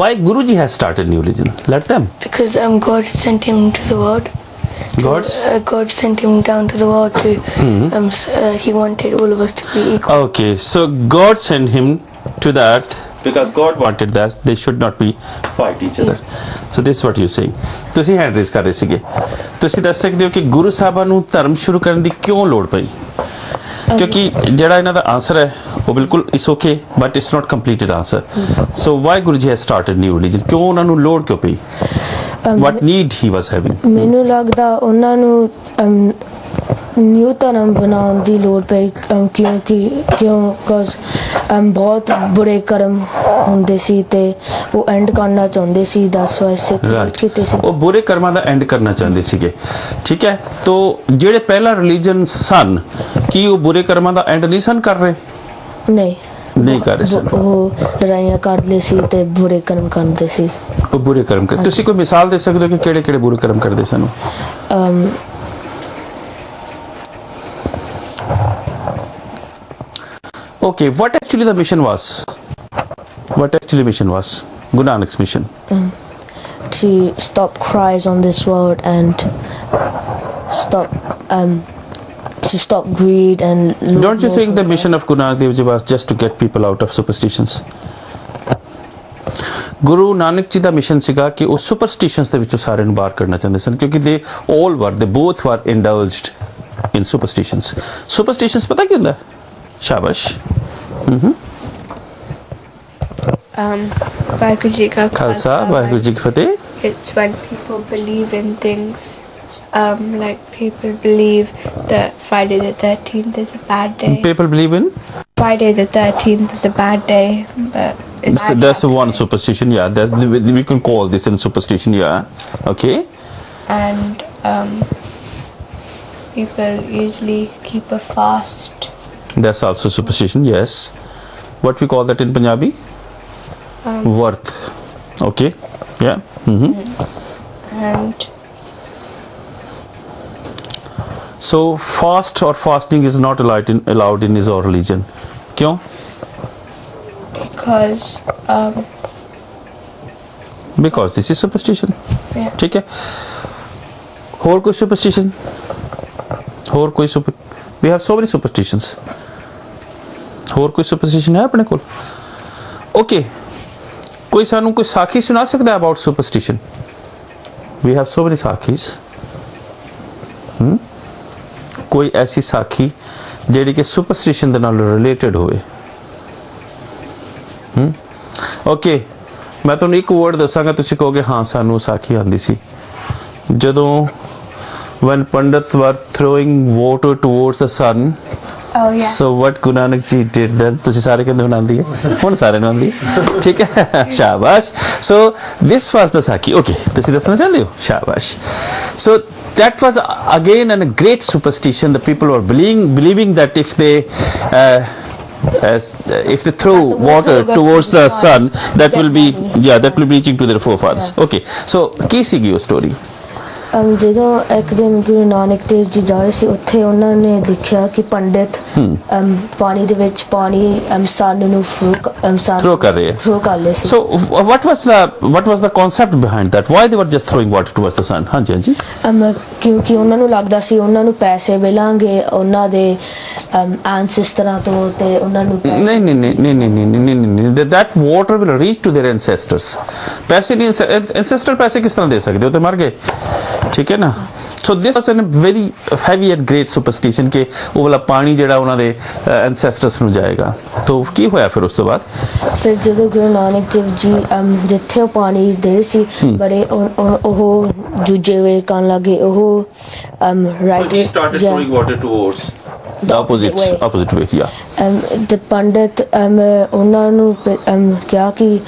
why Guruji has started new religion? Let them. because God sent him to the world. God sent him down to the world to he wanted all of us to be equal. Okay, so God sent him to the earth because God wanted that they should not be fight each other. So this is what you're saying. ਤੁਸੀਂ hand raise ਕਰ ਰਹੇ ਸੀਗੇ। ਤੁਸੀਂ ਦੱਸ ਸਕਦੇ ਹੋ ਕਿ ਗੁਰੂ ਸਾਹਿਬਾਂ ਨੂੰ ਧਰਮ ਸ਼ੁਰੂ ਕਰਨ ਦੀ ਕਿਉਂ ਲੋੜ ਪਈ? ਕਿਉਂਕਿ ਜਿਹੜਾ ਇਹਨਾਂ ਦਾ ਆਨਸਰ ਹੈ ਉਹ ਬਿਲਕੁਲ it's okay but it's not completed answer. So why Guru ji has started new religion? ਕਿਉਂ ਉਹਨਾਂ ਨੂੰ ਲੋੜ ਕਿਉਂ ਪਈ? what need he was having? ਮੈਨੂੰ ਲੱਗਦਾ ਉਹਨਾਂ ਨੂੰ ਨਿਊ ਧਰਮ ਬਣਾਉਣ ਦੀ ਲੋੜ ਪਈ ਕਿਉਂਕਿ ਬਹੁਤ ਬੁਰੇ ਕਰਮ ਹੁੰਦੇ ਸੀ ਤੇ ਉਹ ਐਂਡ ਕਰਨਾ ਚਾਹੁੰਦੇ ਸੀ। ਦੱਸ ਵੈਸੇ ਕੀਤੇ ਸੀ ਉਹ ਬੁਰੇ ਕਰਮਾਂ ਦਾ ਐਂਡ ਕਰਨਾ ਚਾਹੁੰਦੇ ਸੀਗੇ, ਠੀਕ ਹੈ। ਤੋ ਜਿਹੜੇ ਪਹਿਲਾ ਰਿਲੀਜਨ ਸਨ ਕੀ ਉਹ ਬੁਰੇ ਕਰਮਾਂ ਦਾ ਐਂਡ ਨਹੀਂ ਸਨ ਕਰ ਰਹੇ? ਨਹੀਂ ਕਰ ਰਹੇ ਸਨ। ਉਹ ਲੜਾਈਆਂ ਕਰਦੇ ਸੀ ਤੇ ਬੁਰੇ ਕਰਮ ਕਰਦੇ ਸੀ। ਉਹ ਬੁਰੇ ਕਰਮ ਕਰਦੇ। ਤੁਸੀਂ ਕੋਈ ਮਿਸਾਲ ਦੇ ਸਕਦੇ ਹੋ ਕਿ ਕਿਹੜੇ ਕਿਹੜੇ ਬੁਰੇ ਕਰਮ ਕਰਦੇ ਸਨ? Okay, what actually the mission was? What actually mission was? Guru Nanak's mission? To stop cries on this world and stop greed and don't you think the mission of Guru Nanak Dev Ji was just to get people out of superstitions? Guru Nanak ji the mission ਸੀਗਾ ਕਿ ਉਹ ਸੁਪਰਸਟੀਸ਼ਨਸ ਦੇ ਵਿੱਚੋਂ ਸਾਰਿਆਂ ਨੂੰ ਬਾਹਰ ਕੱਢਣਾ ਚਾਹੁੰਦੇ ਸਨ ਕਿਉਂਕਿ they both were indulged in superstitions. Superstitions ਪਤਾ ਕੀ ਹੁੰਦਾ? ਸ਼ਾਬਾਸ਼। ਵਾਹਿਗੁਰੂ ਜੀ ਕਾ ਖਾਲਸਾ ਵਾਹਿਗੁਰੂ ਜੀ ਕੀ ਫਤਿਹ। It's when people believe in things. Like people believe that Friday the 13th is a bad day. People believe in? Friday the 13th is a bad day, but that's one superstition, yeah. We can call this a superstition, yeah. Okay. And people usually keep a fast. That's also superstition, yes. What we call that in Punjabi? Worth. Okay. Yeah. And so fast or fasting is not allowed in his religion. Kyun? Because this is superstition. Yeah. ठीक है। और कोई superstition? और कोई we have so many superstitions. और कोई superstition है अपने को? Okay. कोई सानू कोई साखी सुना सकता है about superstition? We have so many sakhis. कोई ऐसी साखी ਜਿਹੜੀ कि सुपरस्टिशन ਦੇ ਨਾਲ रिलेटेड ਹੋਵੇ? ओके, मैं ਤੁਹਾਨੂੰ ਇੱਕ ਵਰਡ ਦੱਸਾਂਗਾ, ਤੁਸੀਂ ਕਹੋਗੇ ਹਾਂ ਸਾਨੂੰ ਸਾਖੀ ਆਂਦੀ ਸੀ। ਜਦੋਂ when pandits were throwing water towards the sun, Oh yeah. so what Guru Nanak ji did then? ਤੁਸੀਂ ਸਾਰੇ ਕਹਿੰਦੇ ਹੁਣ ਆਂਦੀ ਹੈ, ਹੁਣ ਸਾਰਿਆਂ ਨੂੰ ਆਂਦੀ ਹੈ, ਠੀਕ ਹੈ, ਸ਼ਾਬਾਸ਼। so this was the sakhi, okay, ਤੁਸੀਂ ਦੱਸਣਾ ਚਾਹੁੰਦੇ ਹੋ? ਸ਼ਾਬਾਸ਼। so that was again a great superstition. The people were believing that if they if they throw water towards the sun, that will be reaching to their forefathers. Okay, so ਕੀ ਸੀਗੀ ਉਹ story? ਜਦੋਂ ਇੱਕ ਦਿਨ ਗੁਰੂ ਨਾਨਕ ਦੇਵ ਜੀ ਜਾ ਰਹੇ ਸੀ, ਉੱਥੇ ਉਹਨਾਂ ਨੇ ਦੇਖਿਆ ਕਿ ਪੰਡਿਤ ਪਾਣੀ ਦੇ ਵਿੱਚ ਪਾਣੀ ਸਨ ਨੂੰ ਥਰੋ ਕਰ ਰਹੇ ਸੀ। so what was the concept behind that? why they were just throwing water towards the sun? ਹਾਂਜੀ ਹਾਂਜੀ। ਕਿਉਂਕਿ ਉਹਨਾਂ ਨੂੰ ਲੱਗਦਾ ਸੀ ਉਹਨਾਂ ਨੂੰ ਪੈਸੇ ਮਿਲਾਂਗੇ ਉਹਨਾਂ ਦੇ ਐਂਸੈਸਟਰਾਂ ਤੋਂ, ਤੇ ਉਹਨਾਂ ਨੂੰ ਨਹੀਂ, that water will reach to their ancestors. ਪੈਸੇ ਨਹੀਂ, ancestor ਪੈਸੇ ਕਿਸ ਤਰ੍ਹਾਂ ਦੇ ਸਕਦੇ? ਉਹ ਤੇ ਮਰ ਗਏ, ਠੀਕ ਹੈ ਨਾ। So this was a very heavy and great superstition ਕਿ ਉਹ ਵਾਲਾ ਪਾਣੀ ਜਿਹੜਾ ਉਹਨਾਂ ਦੇ ਐਂਸੈਸਟਰਸ ਨੂੰ ਜਾਏਗਾ। ਤਾਂ ਕੀ ਹੋਇਆ ਫਿਰ ਉਸ ਤੋਂ ਬਾਅਦ? ਫਿਰ ਜਦੋਂ ਗੁਰੂ ਨਾਨਕ ਦੇਵ ਜੀ ਜਿੱਥੇ ਉਹ ਪਾਣੀ ਦੇ ਸੀ, ਬੜੇ ਉਹ ਜੂਝੇ ਹੋਏ ਕਰਨ ਲੱਗੇ। ਉਹ he started throwing water towards the opposite way, yeah. ਤੇ ਪੰਡਿਤ ਉਹਨਾਂ ਨੂੰ ਕਿਹਾ ਕਿ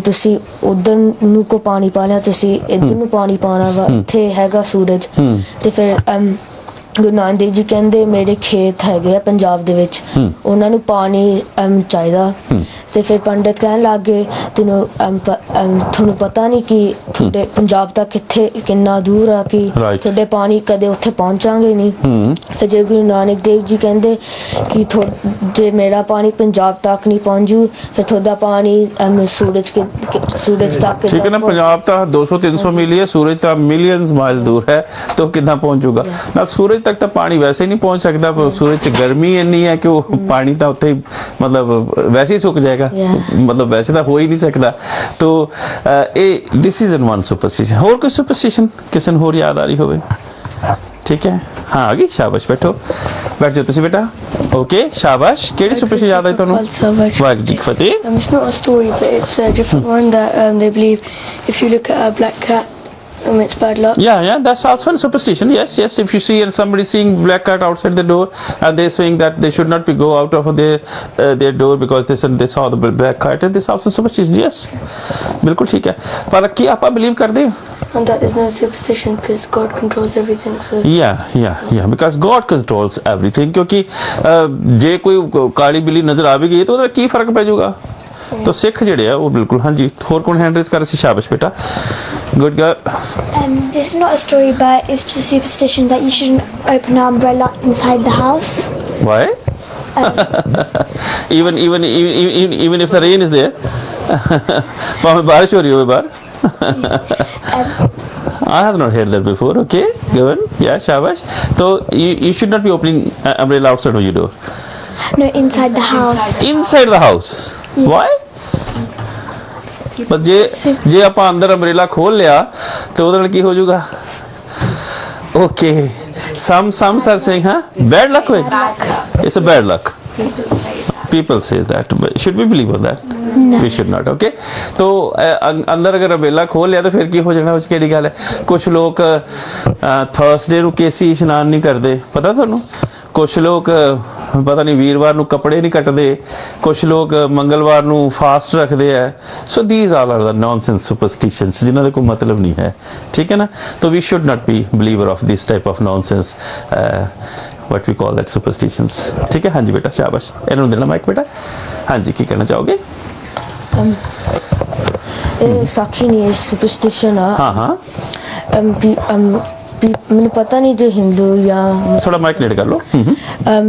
ਤੁਸੀਂ ਉਧਰ ਨੂੰ ਕੋ ਪਾਣੀ ਪਾ ਲਿਆ, ਤੁਸੀਂ ਇੱਧਰ ਨੂੰ ਪਾਣੀ ਪਾਉਣਾ ਵਾ, ਇੱਥੇ ਹੈਗਾ ਸੂਰਜ। ਤੇ ਫਿਰ ਗੁਰੂ ਨਾਨਕ ਦੇਵ ਜੀ ਕਹਿੰਦੇ ਮੇਰੇ ਖੇਤ ਹੈਗੇ ਆ ਪੰਜਾਬ ਦੇ ਵਿੱਚ, ਉਹਨਾਂ ਨੂੰ ਪਾਣੀ ਚਾਹੀਦਾ। ਤੇ ਫਿਰ ਪੰਡਿਤ ਕਹਿਣ ਲੱਗ ਗਏ ਤੁਹਾਨੂੰ ਪਤਾ ਨਹੀਂ ਕਿ ਤੁਹਾਡੇ ਪੰਜਾਬ ਤੱਕ ਕਿੰਨਾ ਦੂਰ ਆ, ਕਿ ਤੁਹਾਡੇ ਪਾਣੀ ਕਦੇ ਉੱਥੇ ਪਹੁੰਚਾਂਗੇ ਨਹੀਂ। ਫਿਰ ਜੇ ਗੁਰੂ ਨਾਨਕ ਦੇਵ ਜੀ ਕਹਿੰਦੇ ਕਿ ਜੇ ਮੇਰਾ ਪਾਣੀ ਪੰਜਾਬ ਤੱਕ ਨਹੀਂ ਪਹੁੰਚੂ, ਫਿਰ ਤੁਹਾਡਾ ਪਾਣੀ ਸੂਰਜ ਤੱਕ, ਠੀਕ ਹੈ ਨਾ। ਪੰਜਾਬ ਤਾਂ 200-300 ਮੀਲ ਹੈ, ਸੂਰਜ ਤਾਂ ਮਿਲੀਅਨਸ ਮਾਈਲ ਦੂਰ ਹੈ, ਤਾਂ ਕਿੱਦਾਂ ਪਹੁੰਚੂਗਾ? ਨਾ ਸੂਰਜ ਤੱਕ ਤਾਂ ਪਾਣੀ ਵੈਸੇ ਨਹੀਂ ਪਹੁੰਚ ਸਕਦਾ, ਸੂਰਜ 'ਚ ਗਰਮੀ ਇੰਨੀ ਹੈ ਕਿ ਉਹ ਪਾਣੀ ਤਾਂ ਉੱਥੇ ਮਤਲਬ ਵੈਸੇ ਹੀ ਸੁੱਕ ਜਾਏਗਾ, ਮਤਲਬ ਵੈਸੇ ਤਾਂ ਹੋ ਹੀ ਨਹੀਂ ਸਕਦਾ। ਤੋ ਇਹ ਦਿਸ ਇਜ਼ ਵਨ ਸੁਪਰਸਟੀਸ਼ਨ। ਹੋਰ ਕੋਈ ਸੁਪਰਸਟੀਸ਼ਨ ਕਿਸੇ ਨੂੰ ਹੋਰ ਯਾਦ ਆ ਰਹੀ ਹੋਵੇ? ਠੀਕ ਹੈ, ਹਾਂ ਆ ਗਈ, ਸ਼ਾਬਾਸ਼, ਬੈਠੋ, ਬੈਠ ਜਾਓ ਤੁਸੀਂ ਬੇਟਾ। ਓਕੇ, ਸ਼ਾਬਾਸ਼। ਕਿਹੜੀ ਸੁਪਰਸਟੀਸ਼ਨ ਯਾਦ ਆਈ ਤੁਹਾਨੂੰ? ਵਾਹਿਗੁਰੂ ਜੀ ਕੀ ਫਤਿਹ। It's not a story, but it's a different one that they believe if you look at a black cat, it's bad luck. Yeah, that's also a superstition. Yes. If you see somebody seeing black cat outside the door, and they're saying that they should not go out of their door because they saw the black cat, and this also superstition. Yes, बिल्कुल ठीक है। पर क्या आप believe करते हो? And that is no superstition because God controls everything. So Yeah, because God controls everything. क्योंकि जे कोई काली बिल्ली नजर आ भी गई तो ਉਹਦਾ ਕੀ ਫਰਕ ਪੈ ਜਾਊਗਾ? तो सिख ਜਿਹੜੇ ਆ ਉਹ ਬਿਲਕੁਲ। ਹਾਂਜੀ, ਹੋਰ ਕੌਣ ਹੈਂਡ ਰੇਜ਼ ਕਰ ਸੀ? ਸ਼ਾਬਾਸ਼ ਬੇਟਾ, good girl. This is not a story, but it's just superstition that you shouldn't open an umbrella inside the house. Why? even if the rain is there, ਭਾਵੇਂ ਬਾਰਿਸ਼ ਹੋ ਰਹੀ ਹੋਵੇ ਬਾਹਰ। I have not heard that before. Okay, go on. Yeah, shabash. So you should not be opening umbrella outside of your door. No, inside the house. Inside the house. Why? But ਜੇ ਆਪਾਂ ਅੰਦਰ umbrella ਖੋਲ ਲਿਆ ਤੇ ਉਹਦੇ ਨਾਲ ਕੀ ਹੋ ਜਾਊਗਾ? Okay, some are saying bad luck ਹੋਏਗਾ। It's a bad luck. People say that, but should we believe on that? No. We should not. Okay, तो अंदर अगर अम्ब्रेला खोल लिया तो फिर की हो जाना? उस केड़ी गल है? कुछ लोग थर्सडे ਨੂੰ केसी इशनान नहीं करते, पता ਤੁਹਾਨੂੰ? ਕੁਛ ਲੋਕ ਪਤਾ ਨਹੀਂ ਵੀਰਵਾਰ ਨੂੰ ਕੱਪੜੇ ਨਹੀਂ ਕੱਟਦੇ, ਕੁਛ ਲੋਕ ਮੰਗਲਵਾਰ ਨੂੰ ਫਾਸਟ ਰੱਖਦੇ ਆ। So these all are the nonsense superstitions ਜਿਨ੍ਹਾਂ ਦਾ ਕੋਈ ਮਤਲਬ ਨਹੀਂ ਹੈ, ਠੀਕ ਹੈ ਨਾ। ਤਾਂ we should not be believer of this type of nonsense what we call that superstitions. ਠੀਕ ਹੈ, ਹਾਂਜੀ ਬੇਟਾ, ਸ਼ਾਬਾਸ਼। ਇਹਨਾਂ ਨੂੰ ਦੇਣਾ ਮਾਈਕ ਬੇਟਾ। ਹਾਂਜੀ, ਕੀ ਕਹਿਣਾ ਚਾਹੋਗੇ? ਇਹ ਸਾਖੀ ਨਹੀਂ, ਸੁਪਰਸਟੀਸ਼ਨ ਆ। ਹਾਂ ਮੈਨੂੰ ਪਤਾ ਨਹੀਂ ਜੇ ਹਿੰਦੂ ਜਾਂ ਥੋੜਾ ਮਾਈਕ ਨੇੜੇ ਕਰ ਲਓ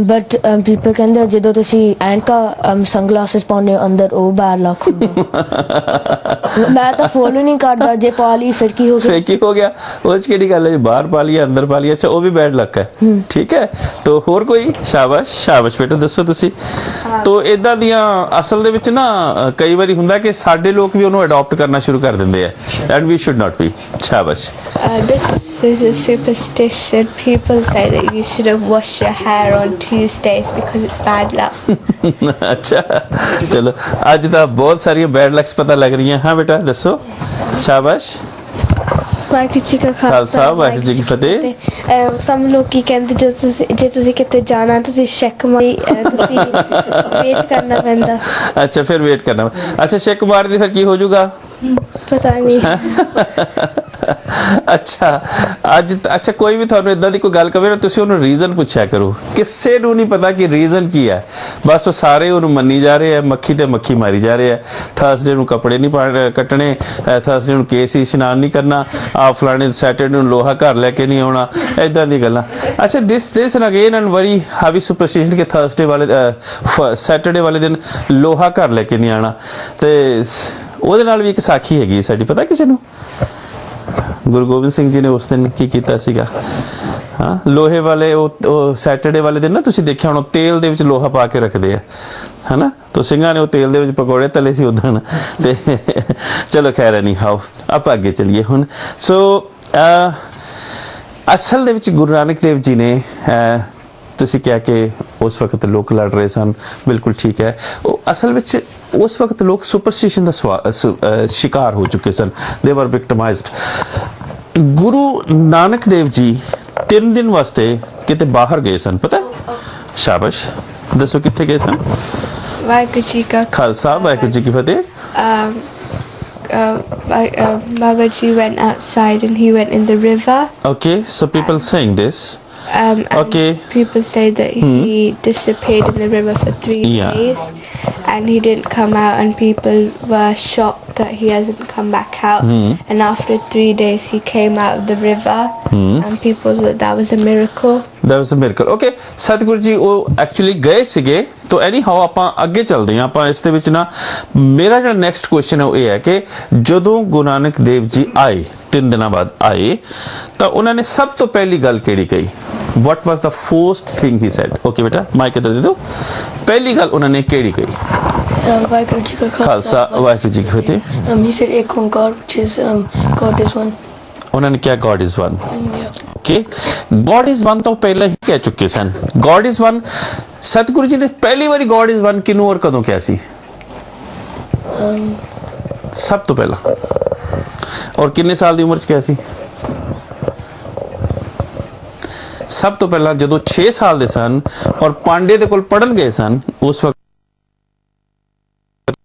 ਬਟ ਪੀਪਲ ਕਹਿੰਦੇ ਜਦੋਂ ਤੁਸੀਂ ਐਨਕਾਂ ਸਨਗਲਾਸਿਸ ਪਾਉਂਦੇ ਹੋ ਅੰਦਰ ਉਹ ਬੈਡ ਲੱਕ ਹੁੰਦਾ ਮੈਂ ਤਾਂ ਫੋਲੋ ਨਹੀਂ ਕਰਦਾ ਜੇ ਪਾ ਲਈ ਫਿਰ ਕੀ ਹੋ ਗਿਆ ਫੇਕ ਹੀ ਹੋ ਗਿਆ ਉਹ ਚ ਕਿਹੜੀ ਗੱਲ ਹੈ ਬਾਹਰ ਪਾ ਲਿਆ ਅੰਦਰ ਪਾ ਲਿਆ ਅੱਛਾ ਉਹ ਵੀ ਬੈਡ ਲੱਕ ਹੈ ਠੀਕ ਹੈ ਤਾਂ ਹੋਰ ਕੋਈ ਸ਼ਾਬਾਸ਼ ਸ਼ਾਬਾਸ਼ ਬੇਟਾ ਦੱਸੋ ਤੁਸੀਂ ਤਾਂ ਇਦਾਂ ਦੀਆਂ ਅਸਲ ਦੇ ਵਿੱਚ ਨਾ ਕਈ ਵਾਰੀ ਹੁੰਦਾ ਕਿ ਸਾਡੇ ਲੋਕ ਵੀ ਉਹਨੂੰ ਅਡਾਪਟ ਕਰਨਾ ਸ਼ੁਰੂ ਕਰ ਦਿੰਦੇ ਆ and we should not be ਸ਼ਾਬਾਸ਼ This is a superstition. People say that you shouldn't wash your hair on Tuesdays because it's bad luck. ਅੱਛਾ ਚਲੋ ਅੱਜ ਤਾਂ ਬਹੁਤ ਸਾਰੀਆਂ ਬੈਡ ਲੱਕਸ ਪਤਾ ਲੱਗ ਰਹੀਆਂ ਹਾਂ ਬੇਟਾ ਦੱਸੋ ਸ਼ਾਬਾਸ਼ ਵਾਹਿਗੁਰੂ ਜੀ ਕਾ ਖਾਲਸਾ ਵਾਹਿਗੁਰੂ ਜੀ ਕੀ ਫਤਿਹ ਸਭ ਲੋਕ ਕੀ ਕਹਿੰਦੇ ਜੇ ਤੁਸੀਂ ਕਿਤੇ ਜਾਣਾ ਤੁਸੀਂ ਸ਼ੱਕ ਮਾਰੀ ਤੁਸੀਂ ਵੇਟ ਕਰਨਾ ਪੈਂਦਾ ਅੱਛਾ ਫਿਰ ਵੇਟ ਕਰਨਾ ਅੱਛਾ ਸ਼ੱਕ ਮਾਰਦੀ ਫਿਰ ਕੀ ਹੋ ਜਾਊਗਾ ਪਤਾ ਨਹੀਂ ਅੱਛਾ ਅੱਜ ਅੱਛਾ ਕੋਈ ਵੀ ਤੁਹਾਨੂੰ ਇਦਾਂ ਦੀ ਕੋਈ ਗੱਲ ਕਵੇ ਨਾ ਤੁਸੀਂ ਉਹਨੂੰ ਰੀਜ਼ਨ ਪੁੱਛਿਆ ਕਰੋ ਕਿਸੇ ਨੂੰ ਨਹੀਂ ਪਤਾ ਕਿ ਰੀਜ਼ਨ ਕੀ ਹੈ ਬਸ ਉਹ ਸਾਰੇ ਉਹਨੂੰ ਮੰਨੀ ਜਾ ਰਹੇ ਆ ਮੱਖੀ ਤੇ ਮੱਖੀ ਮਾਰੀ ਜਾ ਰਹੇ ਆ ਥਰਸਡੇ ਨੂੰ ਕੱਪੜੇ ਨਹੀਂ ਕੱਟਣੇ ਥਰਸਡੇ ਨੂੰ ਕੇਸ ਇਸ਼ਨਾਨ ਨਹੀਂ ਕਰਨਾ ਆ ਫਲਾਣੇ ਸੈਟਰਡੇ ਨੂੰ ਲੋਹਾ ਘਰ ਲੈ ਕੇ ਨਹੀਂ ਆਉਣਾ ਇਦਾਂ ਦੀ ਗੱਲਾਂ ਅੱਛਾ ਦਿਸ ਅਗੇਨ ਐਂਡ ਵਰੀ ਹੈਵੀ ਸੁਪਰਸਟੀਸ਼ਨ ਕਿ ਥਰਸਡੇ ਵਾਲੇ ਸੈਟਰਡੇ ਵਾਲੇ ਦਿਨ ਲੋਹਾ ਘਰ ਲੈ ਕੇ ਨਹੀਂ ਆਣਾ ਤੇ ਉਹਦੇ ਨਾਲ ਵੀ ਇੱਕ ਸਾਖੀ ਹੈਗੀ ਸਾਡੀ ਪਤਾ ਕਿਸੇ ਨੂੰ ਗੁਰੂ ਗੋਬਿੰਦ ਸਿੰਘ ਜੀ ਨੇ ਉਸ ਦਿਨ ਕੀ ਕੀਤਾ ਸੀਗਾ ਹਾਂ ਲੋਹੇ ਵਾਲੇ ਉਹ ਸੈਟਰਡੇ ਵਾਲੇ ਦਿਨ ਨਾ ਤੁਸੀਂ ਦੇਖਿਆ ਹੋਣਾ ਤੇਲ ਦੇ ਵਿੱਚ ਲੋਹਾ ਪਾ ਕੇ ਰੱਖਦੇ ਆ ਹਨਾ ਤਾਂ ਸਿੰਘਾਂ ਨੇ ਉਹ ਤੇਲ ਦੇ ਵਿੱਚ ਪਕੌੜੇ ਤਲੇ ਸੀ ਉਦਣ ਤੇ ਚਲੋ ਖੈਰ ਨਹੀਂ ਹਾਓ ਆਪਾਂ ਅੱਗੇ ਚੱਲੀਏ ਹੁਣ ਸੋ ਅਸਲ ਦੇ ਵਿੱਚ ਗੁਰੂ ਨਾਨਕ ਦੇਵ ਜੀ ਨੇ ਤੁਸੀਂ ਕਿਹਾ ਕਿ ਉਸ ਵਕਤ ਲੋਕ ਲੜ ਰਹੇ ਸਨ ਬਿਲਕੁਲ ਠੀਕ ਹੈ ਉਹ ਅਸਲ ਵਿੱਚ ਉਸ ਵਕਤ ਲੋਕ ਸੁਪਰਸਟੀਸ਼ਨ ਦਾ ਸ਼ਿਕਾਰ ਹੋ ਚੁੱਕੇ ਸਨ ਦੇ ਵਰ ਵਿਕਟਮਾਈਜ਼ਡ ਗੁਰੂ ਨਾਨਕ ਦੇਵ ਜੀ 3 ਦਿਨ ਵਾਸਤੇ ਕਿਤੇ ਬਾਹਰ ਗਏ ਸਨ ਪਤਾ ਸ਼ਾਬਾਸ਼ ਦੱਸੋ ਕਿੱਥੇ ਗਏ ਸਨ ਵਾਹਿਗੁਰੂ ਜੀ ਕਾ ਖਾਲਸਾ ਵਾਹਿਗੁਰੂ ਜੀ ਕੀ ਫਤਿਹ Babaji went outside and he went in the river. Okay, so people saying this. And Okay. people say that he disappeared in the river for 3 Yeah. days and he didn't come out and people were shocked that he hasn't come back out and after 3 days he came out of the river and people thought that was a miracle. That was a miracle. Okay, Satguru ji ਉਹ actually ਗਏ ਸੀਗੇ ਤਾਂ ਐਨੀ ਹਾਓ ਆਪਾਂ ਅੱਗੇ ਚੱਲਦੇ ਹਾਂ ਆਪਾਂ ਇਸ ਦੇ ਵਿੱਚ ਨਾ ਮੇਰਾ ਜਿਹੜਾ ਨੈਕਸਟ ਕੁਐਸਚਨ ਹੈ ਉਹ ਇਹ ਹੈ ਕਿ ਜਦੋਂ ਗੁਰੂ ਨਾਨਕ ਦੇਵ ਜੀ ਆਏ 3 ਦਿਨਾਂ ਬਾਅਦ ਆਏ ਤਾਂ ਉਹਨਾਂ ਨੇ ਸਭ ਤੋਂ ਪਹਿਲੀ ਗੱਲ ਕਿਹੜੀ ਕਹੀ what was the first thing he said okay ਬੇਟਾ ਮਾਈਕ ਇੱਧਰ ਦੇ ਦਿਓ ਪਹਿਲੀ ਗੱਲ ਉਹਨਾਂ ਨੇ ਕਿਹੜੀ ਕਹੀ ਵਾਹਿਗੁਰੂ ਜੀ ਕਾ ਖਾਲਸਾ ਵਾਹਿਗੁਰੂ ਜੀ ਕੀ ਫਤਿਹ he said ek onkar which is God is one ਉਹਨਾਂ ਨੇ ਕਿਹਾ God is one okay God is one ਤਾਂ ਪਹਿਲਾਂ ਹੀ ਕਹਿ ਚੁੱਕੇ ਸਨ God is one Satguru ji ਨੇ ਪਹਿਲੀ ਵਾਰੀ God is one ਕਿਨੂੰ ਔਰ ਕਦੋਂ ਕਿਹਾ ਸੀ ਸਭ ਤੋਂ ਪਹਿਲਾਂ ਔਰ ਕਿੰਨੇ ਸਾਲ ਦੀ ਉਮਰ 'ਚ ਕਿਹਾ ਸੀ ਸਭ ਤੋਂ ਪਹਿਲਾਂ ਜਦੋਂ 6 ਸਾਲ ਦੇ ਸਨ ਔਰ ਪਾਂਡੇ ਦੇ ਕੋਲ ਪੜਨ ਗਏ ਸਨ ਉਸ ਵਕਤ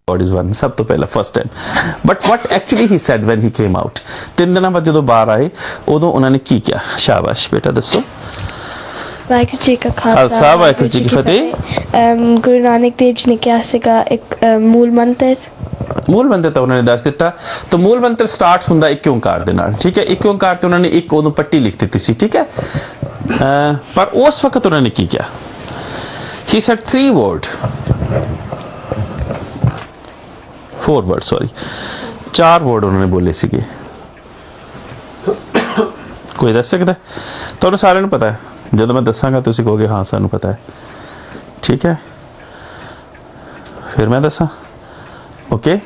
God is one ਸਭ ਤੋਂ ਪਹਿਲਾਂ first time but what actually he said when he came out 3 ਦਿਨਾਂ ਬਾਅਦ ਜਦੋਂ ਬਾਹਰ ਆਏ ਉਦੋਂ ਉਹਨਾਂ ਨੇ ਕੀ ਕਿਹਾ ਸ਼ਾਬਾਸ਼ ਬੇਟਾ ਦੱਸੋ ਵਾਹਿਗੁਰੂ ਜੀ ਕਾ ਖਾਲਸਾ ਵਾਹਿਗੁਰੂ ਜੀ ਕੀ ਫਤਿਹ ਗੁਰੂ ਨਾਨਕ ਦੇਵ ਜੀ ਨੇ ਕਿਹਾ ਸੀਗਾ ਇੱਕ ਮੂਲ ਮੰਤਰ ਤਾਂ ਉਹਨਾਂ ਨੇ ਦੱਸ ਦਿੱਤਾ ਤਾਂ ਮੂਲ ਮੰਤਰ ਸਟਾਰਟ ਹੁੰਦਾ ਇੱਕ ਓਂਕਾਰ ਦੇ ਨਾਲ ਠੀਕ ਹੈ ਇੱਕ ਓਂਕਾਰ ਤੇ ਉਹਨਾਂ ਨੇ ਇੱਕ ਉਦੋਂ ਪੱਟੀ ਲਿਖ ਦਿੱਤੀ ਸੀ ਠੀਕ ਹੈ ਪਰ ਉਸ ਵਕਤ ਉਹਨਾਂ ਨੇ ਕੀ ਕਿਹਾ he said 3 words 4 words sorry 4 word ਉਹਨਾਂ ਨੇ ਬੋਲੇ ਸੀਗੇ ਕੋਈ ਦੱਸ ਸਕਦਾ ਤੁਹਾਨੂੰ ਸਾਰਿਆਂ ਨੂੰ ਪਤਾ ਹੈ ਜਦੋਂ ਮੈਂ ਦੱਸਾਂਗਾ ਤੁਸੀਂ ਕਹੋਗੇ ਹਾਂ ਸਾਨੂੰ ਪਤਾ ਹੈ ਠੀਕ ਹੈ ਫਿਰ ਮੈਂ ਦੱਸਾਂ ਓਕੇ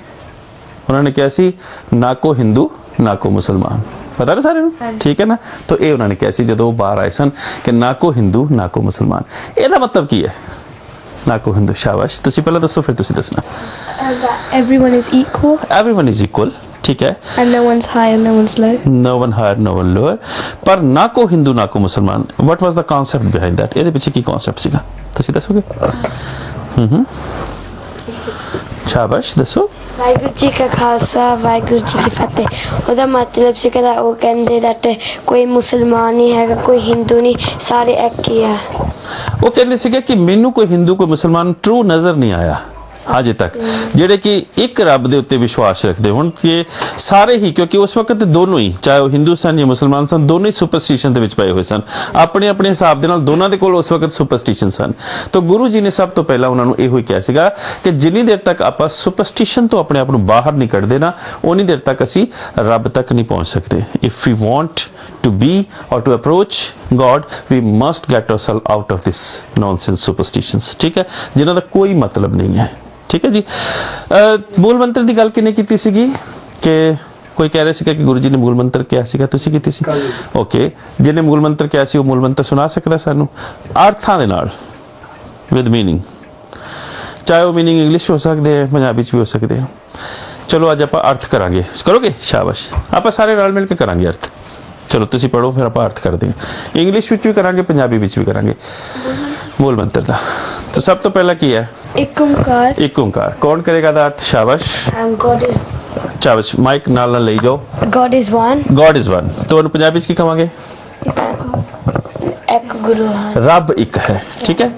ਉਹਨਾਂ ਨੇ ਕਿਹਾ ਸੀ ਨਾ ਕੋ ਹਿੰਦੂ ਨਾ ਕੋ ਮੁਸਲਮਾਨ ਪਤਾ ਨਾ ਸਾਰਿਆਂ ਨੂੰ ਠੀਕ ਹੈ ਨਾ ਤਾਂ ਇਹ ਉਹਨਾਂ ਨੇ ਕਿਹਾ ਸੀ ਜਦੋਂ ਉਹ ਬਾਹਰ ਆਏ ਸਨ ਕਿ ਨਾ ਕੋ ਹਿੰਦੂ ਨਾ ਕੋ ਮੁਸਲਮਾਨ ਇਹਦਾ ਮਤਲਬ ਕੀ ਹੈ ਨਾ ਕੋ ਹਿੰਦੂ ਸ਼ਾਬਾਸ਼ ਤੁਸੀਂ ਪਹਿਲਾਂ ਦੱਸੋ ਫਿਰ ਤੁਸੀਂ ਦੱਸਣਾ everyone is equal ठीक है and no one's higher no one's low no one higher no one lower पर ना को हिंदू ना को मुसलमान what was the concept behind that ਇਹਦੇ ਪਿੱਛੇ ਕੀ concept ਸੀਗਾ ਤੁਸੀਂ ਦੱਸੋਗੇ ਸ਼ਾਬਾਸ਼ ਦੱਸੋ ਵਾਹਿਗੁਰੂ ਜੀ ਕਾ ਖਾਲਸਾ ਵਾਹਿਗੁਰੂ ਜੀ ਕੀ ਫਤਿਹ ਉਹਦਾ ਮਤਲਬ ਸੀ ਕਿ ਉਹ ਕਹਿੰਦੇ that ਕੋਈ ਮੁਸਲਮਾਨ ਨਹੀਂ ਹੈਗਾ ਕੋਈ ਹਿੰਦੂ ਨਹੀਂ ਸਾਰੇ ਇੱਕ ਹੀ ਆ ਉਹ ਕਹਿੰਦੇ ਸੀਗੇ ਕਿ ਮੈਨੂੰ ਕੋਈ ਹਿੰਦੂ ਕੋਈ ਮੁਸਲਮਾਨ ਟਰੂ ਨਜ਼ਰ ਨਹੀਂ ਆਇਆ ਅਜੇ ਤੱਕ ਜਿਹੜੇ ਕਿ ਇੱਕ ਰੱਬ ਦੇ ਉੱਤੇ ਵਿਸ਼ਵਾਸ ਰੱਖਦੇ ਹੁਣ ਕਿ ਸਾਰੇ ਹੀ ਕਿਉਂਕਿ ਉਸ ਵਕਤ ਦੋਨੋਂ ਹੀ ਚਾਹੇ ਉਹ ਹਿੰਦੂ ਸਨ ਜਾਂ ਮੁਸਲਮਾਨ ਸਨ ਦੋਨੋਂ ਹੀ ਸੁਪਰਸਟੀਸ਼ਨ ਦੇ ਵਿੱਚ ਪਏ ਹੋਏ ਸਨ ਆਪਣੇ ਆਪਣੇ ਹਿਸਾਬ ਦੇ ਨਾਲ ਦੋਨਾਂ ਦੇ ਕੋਲ ਉਸ ਵਕਤ ਸੁਪਰਸਟੀਸ਼ਨ ਸਨ ਤਾਂ ਗੁਰੂ ਜੀ ਨੇ ਸਭ ਤੋਂ ਪਹਿਲਾਂ ਉਹਨਾਂ ਨੂੰ ਇਹੋ ਹੀ ਕਿਹਾ ਸੀਗਾ ਕਿ ਜਿੰਨੀ ਦੇਰ ਤੱਕ ਆਪਾਂ ਸੁਪਰਸਟੀਸ਼ਨ ਤੋਂ ਆਪਣੇ ਆਪ ਨੂੰ ਬਾਹਰ ਨਹੀਂ ਕੱਢਦੇ ਨਾ ਉਨੀ ਦੇਰ ਤੱਕ ਅਸੀਂ ਰੱਬ ਤੱਕ ਨਹੀਂ ਪਹੁੰਚ ਸਕਦੇ if we want to be or to approach God we must get ourselves out of this nonsense superstitions ठीक है जिन्हां दा कोई मतलब नहीं है ठीक है जी मूल मंत्र ਦੀ ਗੱਲ ਕਿਨੇ ਕੀਤੀ ਸੀਗੀ ਕਿ ਕੋਈ ਕਹਿ ਰਿਹਾ ਸੀਗਾ ਕਿ ਗੁਰੂ ਜੀ ਨੇ ਮੂਲ ਮੰਤਰ ਕਿਹਾ ਸੀਗਾ ਤੁਸੀਂ ਕੀਤੀ ਸੀ ਓਕੇ ਜਿਹਨੇ ਮੂਲ ਮੰਤਰ ਕਿਹਾ ਸੀ ਉਹ ਮੂਲ ਮੰਤਰ ਸੁਣਾ ਸਕਦਾ ਸਾਨੂੰ ਅਰਥਾਂ ਦੇ ਨਾਲ ਵਿਦ ਮੀਨਿੰਗ ਚਾਹੇ ਉਹ ਮੀਨਿੰਗ ਇੰਗਲਿਸ਼ ਹੋ ਸਕਦੇ ਹੈ ਪੰਜਾਬੀ ਚ ਵੀ ਹੋ ਸਕਦੇ ਹੈ ਚਲੋ ਅੱਜ ਆਪਾਂ ਅਰਥ ਕਰਾਂਗੇ ਕਰੋਗੇ ਸ਼ਾਬਾਸ਼ ਆਪਾਂ ਸਾਰੇ ਰਲ ਮਿਲ ਕੇ ਕਰਾਂਗੇ ਅਰਥ चलो तुसी पढ़ो फिर आप अर्थ कर देंगे इंग्लिश विच भी करांगे पंजाबी विच भी करांगे मूल मंत्र दा तो सब तो पहला की है एक ओंकार एक ओंकार कौन करेगा दा अर्थ शाबाश God is शाबाश माइक नाल ले जाओ God is one God is one तो पंजाबी च की कहांगे एक गुरु है रब एक है ठीक है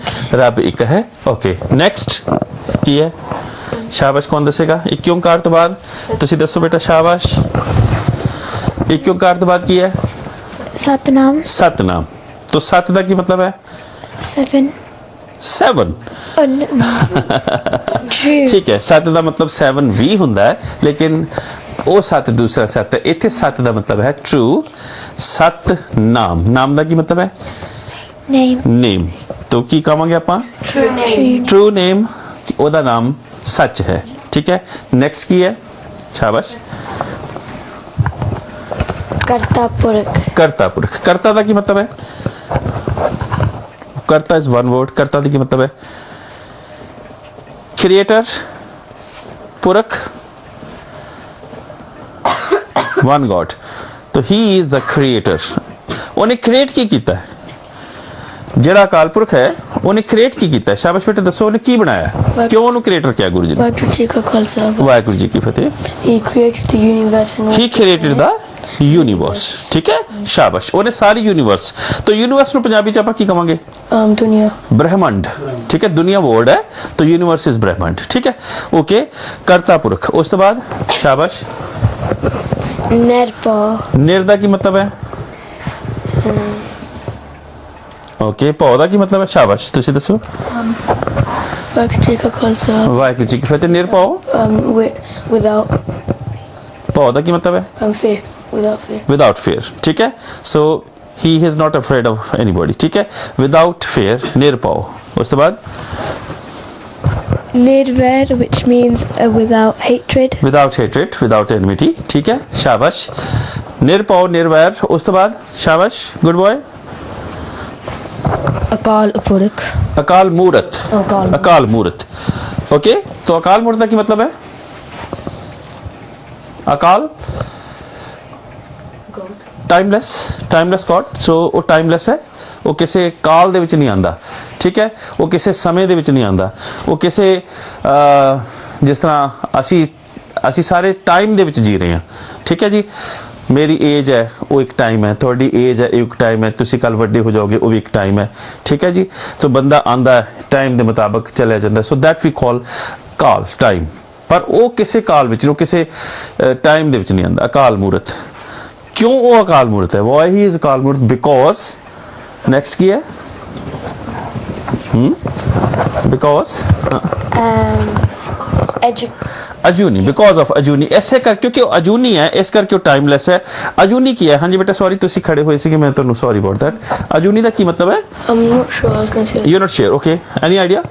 रब एक है ओके नेक्स्ट की है शाबाश कौन दसेगा एक ओंकार तो बाद तुसी दसो बेटा शाबाश एक ओंकार तो बाद की है सतनाम सतनाम तो सत दा की मतलब है 7 7 true ठीक है सत दा मतलब 7 भी हुंदा है लेकिन ਉਹ ਸੱਤ ਦੂਸਰਾ ਸੱਤ ਹੈ ਇੱਥੇ ਸੱਤ ਦਾ ਮਤਲਬ ਹੈ ਟਰੂ ਸਤ ਨਾਮ ਨਾਮ ਦਾ ਕੀ ਮਤਲਬ ਹੈ name ਨੇਮ तो ਕੀ ਕਹਾਂਗੇ ਆਪਾਂ ਟਰੂ ਨੇਮ ਉਹਦਾ ਨਾਮ ਸੱਚ ਹੈ ਠੀਕ ਹੈ ਨੈਕਸਟ ਕੀ ਹੈ ਸ਼ਾਬਾਸ਼ कर्ता पुरख करता पुरख कर्ता का की मतलब है कर्ता इज वन वर्ड कर्ता की मतलब है क्रिएटर पुरख वन गॉड तो ही इज द क्रिएटर उन्हें क्रिएट की कीता है ਜਿਹੜਾ ਅਕਾਲ ਪੁਰਖ ਹੈ ਉਹਨੇ ਕ੍ਰੀਏਟ ਕੀ ਕੀਤਾ ਸ਼ਾਬਾਸ਼ ਬੇਟੇ ਦੱਸੋ ਉਹਨੇ ਕੀ ਬਣਾਇਆ ਕਿਉਂ ਉਹਨੂੰ ਕ੍ਰੀਏਟਰ ਕਿਹਾ ਗੁਰੂ ਜੀ ਨੇ ਵਾਹਿਗੁਰੂ ਜੀ ਕਾ ਖਾਲਸਾ ਵਾਹਿਗੁਰੂ ਜੀ ਕੀ ਫਤਿਹ He created the universe and he created the universe ठीक है शाबाश ਉਹਨੇ ਸਾਰੀ ਯੂਨੀਵਰਸ तो यूनिवर्स ਨੂੰ ਪੰਜਾਬੀ ਚ ਆਪਾਂ ਕੀ ਕਹਾਂਗੇ ਦੁਨੀਆ ब्रह्मांड ठीक है दुनिया वर्ड है तो यूनिवर्स इज ब्रह्मांड ठीक है ओके कर्ता पुरख उस तो बाद शाबाश निर्भय निर दा की मतलब है ओके पौ ਦਾ ਕੀ ਮਤਲਬ ਹੈ ਸ਼ਾਬਾਸ਼ ਤੁਸੀਂ ਦੱਸੋ ਵਾਹਿਗੁਰੂ ਜੀ ਕਾ ਖਾਲਸਾ ਵਾਹਿਗੁਰੂ ਜੀ ਕੀ ਫਤਿਹ ਨਿਰਭਉ without ਪੌ ਦਾ ਕੀ ਮਤਲਬ ਹੈ fear without fear without fear ठीक है so he is not afraid of anybody ठीक है without fear nirpau उस बाद nirvair which means without hatred without hatred without enmity ठीक है शाबाश nirpau nirvair उस बाद शाबाश good boy अकाल पुरख अकाल मूरत अकाल अकाल मूरत ओके तो अकाल मूरत का की मतलब है अकाल टाइमलेस गॉड सो वो टाइमलेस है वो किसी काल दे विच नहीं आंदा ठीक है वो किसी समय दे विच नहीं आंदा वो किसी जिस तरह असी सारे टाइम दे विच जी रहे हैं ठीक है जी मेरी एज है वो एक टाइम है थोड़ी एज है एक टाइम है तुसी कल वड्डे हो जाओगे वो भी एक टाइम है ठीक है जी तो बंदा आंदा है टाइम दे मुताबिक चला जाता है सो दैट वी कॉल काल टाइम पर वो किसी काल विच वो किसी टाइम दे विच नहीं आंदा अकाल मूरत क्यों वो अकाल मूरत है वाई ही इज अकाल मूरत बिकॉज नेक्स्ट की है बिकॉज अजूनी बिकॉज ऑफ अजूनी ऐसे कर क्योंकि अजूनी है इस करके टाइमलेस है अजूनी की है हाँ जी बेटा सॉरी तुसी खड़े हुए सी मैं तो सॉरी अबाउट दैट अजूनी दा की मतलब है I'm not sure I was going to say that. you're not sure okay any idea